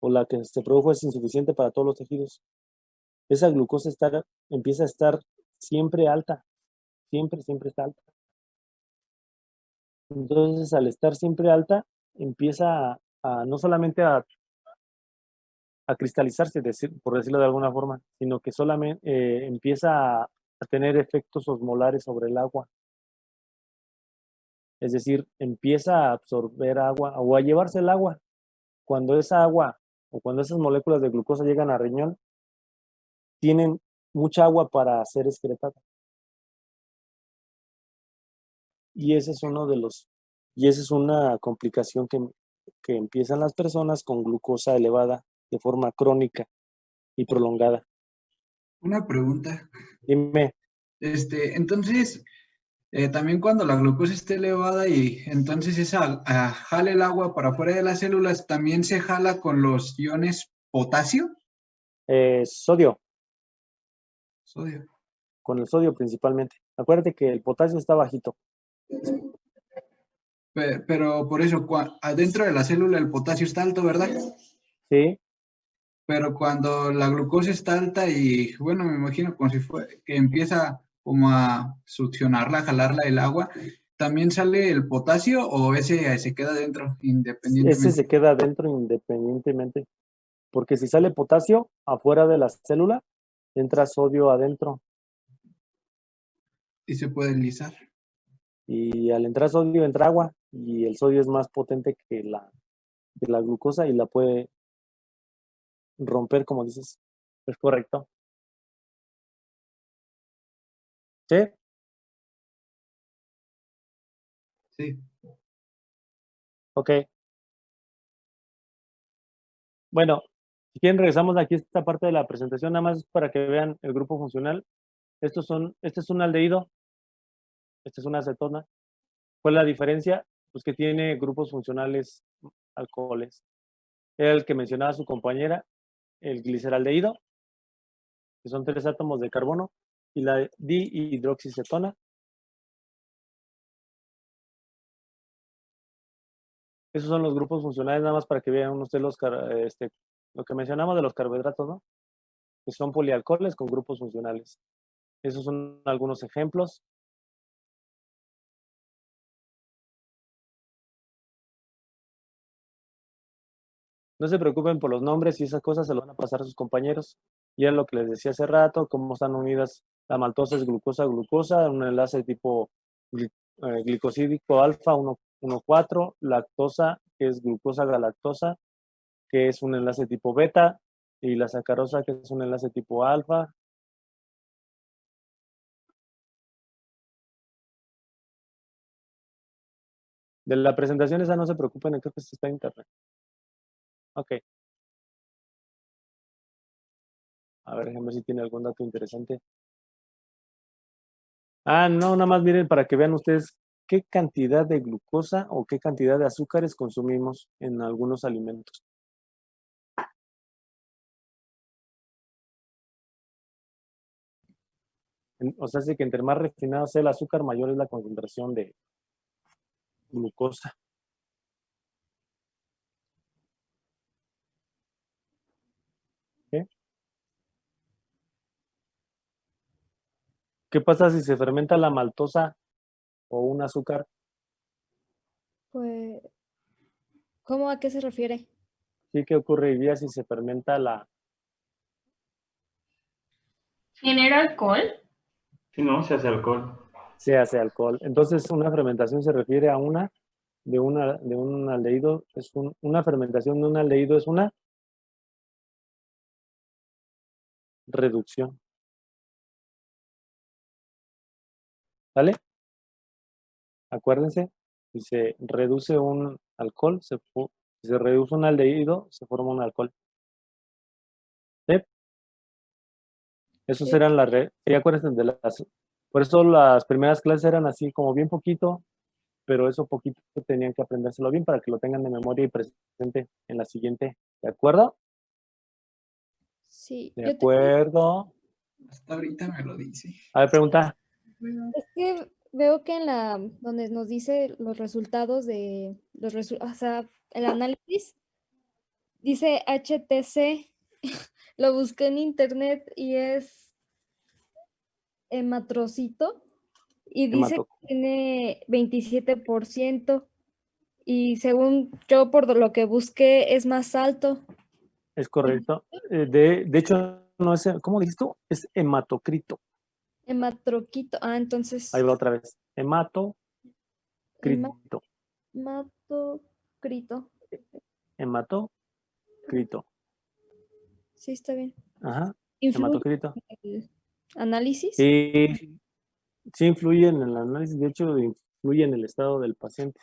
o la que se produjo es insuficiente para todos los tejidos. Esa glucosa empieza a estar siempre alta, siempre está alta. Entonces, al estar siempre alta, empieza no solamente a cristalizarse, por decirlo de alguna forma, sino que solamente empieza a tener efectos osmolares sobre el agua. Es decir, empieza a absorber agua o a llevarse el agua. Cuando esa agua o cuando esas moléculas de glucosa llegan al riñón, tienen mucha agua para ser excretada. Y ese es una complicación que empiezan las personas con glucosa elevada de forma crónica y prolongada. Una pregunta. Dime. Entonces, también cuando la glucosa esté elevada y entonces esa jala el agua para afuera de las células, ¿también se jala con los iones potasio? Sodio. Sodio. Con el sodio principalmente. Acuérdate que el potasio está bajito. Pero por eso, adentro de la célula el potasio está alto, ¿verdad? Sí. Pero cuando la glucosa está alta y, bueno, me imagino como si fue que empieza como a succionarla, jalarla el agua, ¿también sale el potasio o ese se queda dentro independientemente? Ese se queda dentro independientemente. Porque si sale potasio afuera de la célula, entra sodio adentro. Y se puede deslizar. Y al entrar sodio, entra agua. Y el sodio es más potente que la glucosa y la puede romper, como dices. ¿Es correcto? ¿Sí? Sí. Ok. Bueno, si quieren regresamos aquí a esta parte de la presentación, nada más para que vean el grupo funcional. Este es un aldehído, esta es una acetona. ¿Cuál es la diferencia? Pues que tiene grupos funcionales alcoholes. Era el que mencionaba su compañera, el gliceraldehído, que son 3 átomos de carbono, y la dihidroxicetona. Esos son los grupos funcionales, nada más para que vean ustedes lo que mencionamos de los carbohidratos, ¿no? Que son polialcoholes con grupos funcionales. Esos son algunos ejemplos. No se preocupen por los nombres y esas cosas se lo van a pasar a sus compañeros. Y es lo que les decía hace rato, cómo están unidas. La maltosa es glucosa-glucosa, un enlace tipo glicosídico alfa 1,4, lactosa, que es glucosa-galactosa, que es un enlace tipo beta, y la sacarosa, que es un enlace tipo alfa. De la presentación esa no se preocupen, creo que esto está en internet. Ok. A ver, déjenme ver si tiene algún dato interesante. No, nada más miren para que vean ustedes qué cantidad de glucosa o qué cantidad de azúcares consumimos en algunos alimentos. O sea, sí que entre más refinado sea el azúcar, mayor es la concentración de glucosa. ¿Sí? ¿Qué pasa si se fermenta la maltosa o un azúcar? Pues, ¿cómo a qué se refiere? Sí, ¿qué ocurriría si se fermenta la... ¿Genera alcohol? Sí, no, se hace alcohol. se hace alcohol. Entonces, una fermentación se refiere a de un aldehído, una fermentación de un aldehído es una reducción. ¿Vale? Acuérdense, si se reduce un alcohol, si se reduce un aldehído, se forma un alcohol. ¿Sí? Esos eran y acuérdense por eso las primeras clases eran así como bien poquito, pero eso poquito tenían que aprendérselo bien para que lo tengan de memoria y presente en la siguiente. ¿De acuerdo? Sí. De acuerdo. Hasta ahorita me lo dice. A ver, pregunta. Es que veo que donde nos dice los resultados de o sea, el análisis, dice HTC, lo busqué en internet y es hematrocito y dice que tiene 27% y según yo por lo que busqué es más alto. Es correcto. De hecho, no es, ¿cómo dijiste tú? Es hematocrito. Hematroquito. Ah, entonces. Ahí va otra vez. Hematocrito. Hematocrito. Hematocrito. Sí, está bien. Ajá. ¿Influye Hematocrito. en el análisis? Sí, sí influye en el análisis. De hecho, influye en el estado del paciente.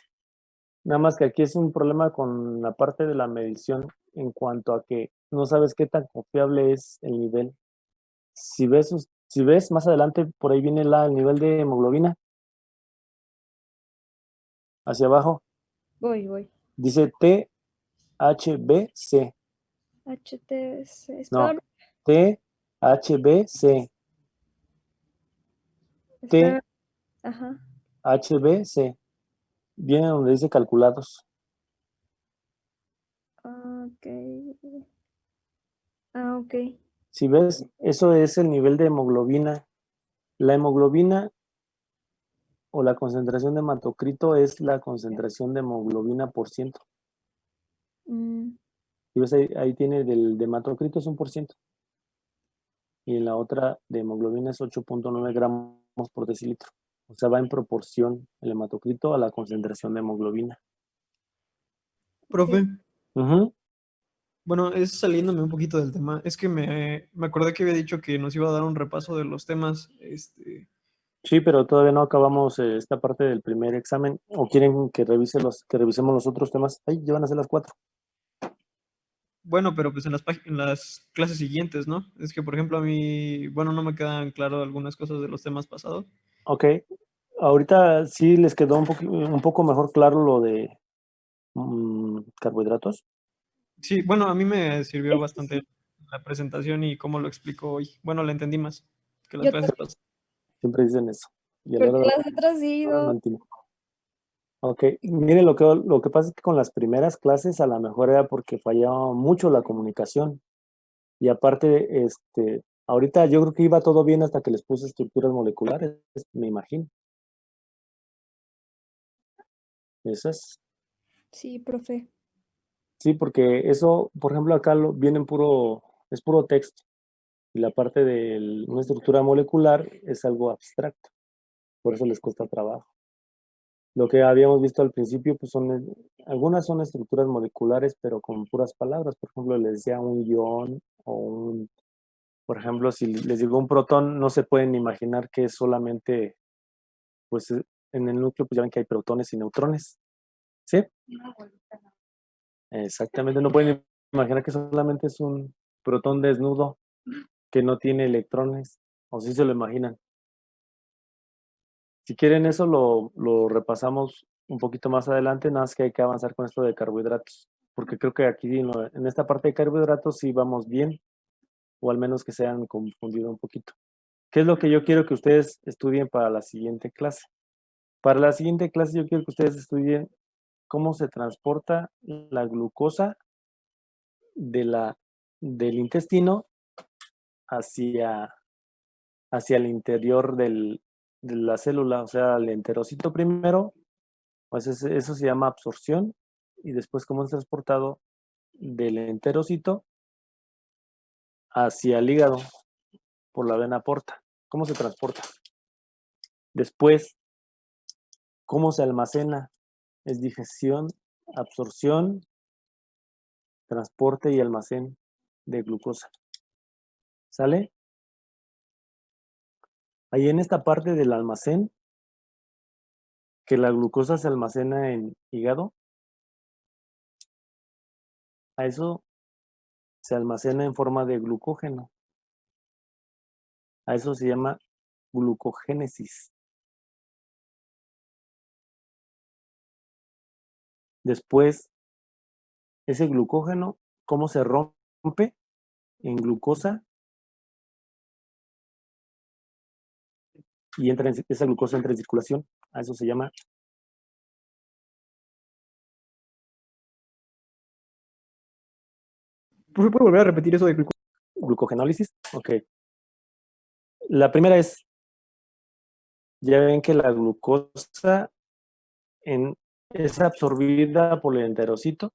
Nada más que aquí es un problema con la parte de la medición en cuanto a que no sabes qué tan confiable es el nivel. Si ves más adelante, por ahí viene el nivel de hemoglobina. Hacia abajo. Voy. Dice THBC. HTC. No, THBC. Ajá. THBC. Viene donde dice calculados. Ok. Si ves, eso es el nivel de hemoglobina. La hemoglobina o la concentración de hematocrito es la concentración de hemoglobina por ciento. Si ves ahí tiene de hematocrito es 1%. Y en la otra de hemoglobina es 8.9 gramos por decilitro. O sea, va en proporción el hematocrito a la concentración de hemoglobina. Profe. Uh-huh. Bueno, es saliéndome un poquito del tema. Es que me acordé que había dicho que nos iba a dar un repaso de los temas. Sí, pero todavía no acabamos esta parte del primer examen. ¿O quieren que revisemos los otros temas? Ahí ya van a ser las 4. Bueno, pero pues en las clases siguientes, ¿no? Es que, por ejemplo, a mí, bueno, no me quedan claro algunas cosas de los temas pasados. Ok. Ahorita sí les quedó un poco mejor claro lo de carbohidratos. Sí, bueno, a mí me sirvió bastante la presentación y cómo lo explico hoy. Bueno, la entendí más que las clases pasadas. Siempre dicen eso. Y a Porque las otras sí, no entiendo. Ok, miren, lo que pasa es que con las primeras clases a lo mejor era porque fallaba mucho la comunicación. Y aparte, ahorita yo creo que iba todo bien hasta que les puse estructuras moleculares, me imagino. Esas. Sí, profe. Sí, porque eso, por ejemplo, acá viene es puro texto. Y la parte de una estructura molecular es algo abstracto. Por eso les cuesta trabajo. Lo que habíamos visto al principio, pues algunas son estructuras moleculares, pero con puras palabras. Por ejemplo, les decía un ion o por ejemplo, si les digo un protón, no se pueden imaginar que es solamente, pues en el núcleo, pues ya ven que hay protones y neutrones. ¿Sí? Exactamente, no pueden imaginar que solamente es un protón desnudo que no tiene electrones, o si se lo imaginan. Si quieren eso lo repasamos un poquito más adelante, nada más que hay que avanzar con esto de carbohidratos, porque creo que aquí en esta parte de carbohidratos sí vamos bien, o al menos que se hayan confundido un poquito. ¿Qué es lo que yo quiero que ustedes estudien para la siguiente clase? Para la siguiente clase yo quiero que ustedes estudien cómo se transporta la glucosa del intestino hacia el interior de la célula, o sea, el enterocito primero, pues eso se llama absorción, y después cómo es transportado del enterocito hacia el hígado por la vena porta. ¿Cómo se transporta? Después, ¿cómo se almacena? Es digestión, absorción, transporte y almacén de glucosa. ¿Sale? Ahí en esta parte del almacén, que la glucosa se almacena en hígado, a eso se almacena en forma de glucógeno. A eso se llama glucogénesis. Después, ese glucógeno, ¿cómo se rompe en glucosa? Y esa glucosa entra en circulación. A eso se llama ¿Puede volver a repetir eso de glucogenólisis. Ok. La primera es, ya ven que la glucosa es absorbida por el enterocito.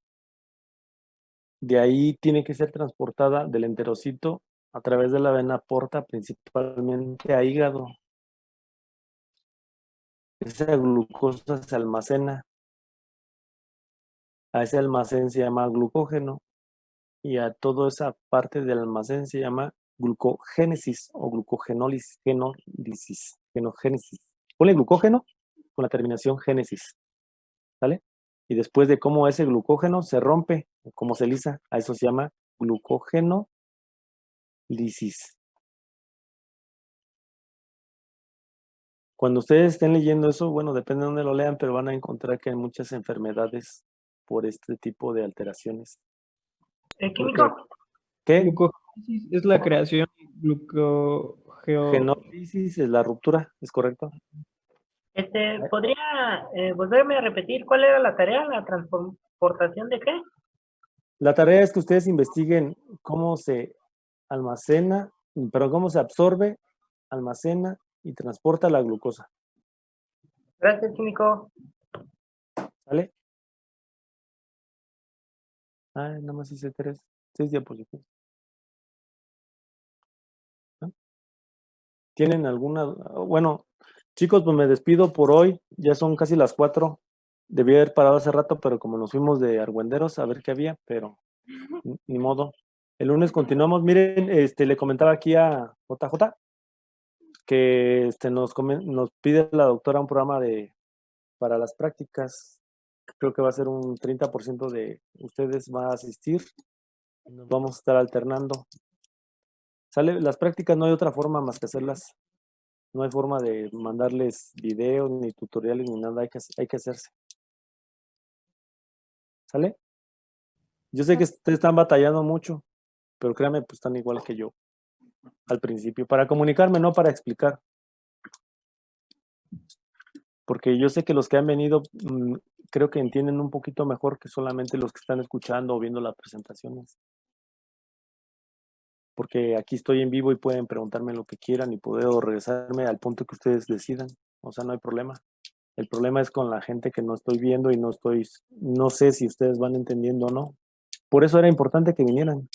De ahí tiene que ser transportada del enterocito a través de la vena porta principalmente a hígado. Esa glucosa se almacena. A ese almacén se llama glucógeno y a toda esa parte del almacén se llama glucogénesis o glucogenólisis, genogénesis. Ponle glucógeno con la terminación génesis, ¿vale? Y después de cómo ese glucógeno se rompe, cómo se lisa, a eso se llama glucógenolisis. Cuando ustedes estén leyendo eso, bueno, depende de dónde lo lean, pero van a encontrar que hay muchas enfermedades por este tipo de alteraciones. Químico. ¿Qué? Glucogénesis es la creación, Genólisis es la ruptura, ¿es correcto? ¿Podría volverme a repetir cuál era la tarea? ¿La transportación de qué? La tarea es que ustedes investiguen cómo se almacena, pero cómo se absorbe, almacena y transporta la glucosa. Gracias, químico. ¿Sale? Ay, nada más hice 6 diapositivas. ¿No? ¿Tienen alguna? Bueno, chicos, pues me despido por hoy. Ya son casi las 4. Debí haber parado hace rato, pero como nos fuimos de argüenderos a ver qué había, pero ni modo. El lunes continuamos. Miren, le comentaba aquí a JJ que nos pide la doctora un programa para las prácticas. Creo que va a ser un 30% de ustedes va a asistir. Nos vamos a estar alternando. ¿Sale? Las prácticas no hay otra forma más que hacerlas. No hay forma de mandarles videos, ni tutoriales, ni nada. Hay que hacerse. ¿Sale? Yo sé que ustedes están batallando mucho, pero créanme, pues están igual que yo al principio. Para comunicarme, no para explicar. Porque yo sé que los que han venido creo que entienden un poquito mejor que solamente los que están escuchando o viendo las presentaciones. Porque aquí estoy en vivo y pueden preguntarme lo que quieran y puedo regresarme al punto que ustedes decidan. O sea, no hay problema. El problema es con la gente que no estoy viendo y no sé si ustedes van entendiendo o no. Por eso era importante que vinieran.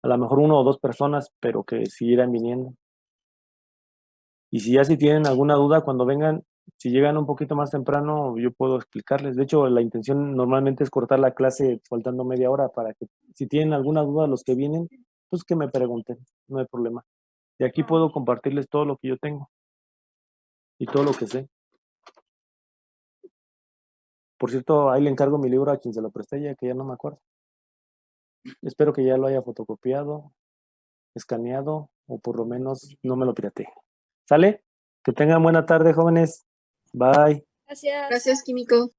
A lo mejor 1 o 2 personas, pero que siguieran viniendo. Y si tienen alguna duda, cuando vengan, si llegan un poquito más temprano, yo puedo explicarles. De hecho, la intención normalmente es cortar la clase faltando media hora para que si tienen alguna duda los que vienen, pues que me pregunten, no hay problema. Y aquí puedo compartirles todo lo que yo tengo y todo lo que sé. Por cierto, ahí le encargo mi libro a quien se lo presté, ya que ya no me acuerdo. Espero que ya lo haya fotocopiado, escaneado o por lo menos no me lo pirateé. ¿Sale? Que tengan buena tarde, jóvenes. Bye. Gracias. Gracias, químico.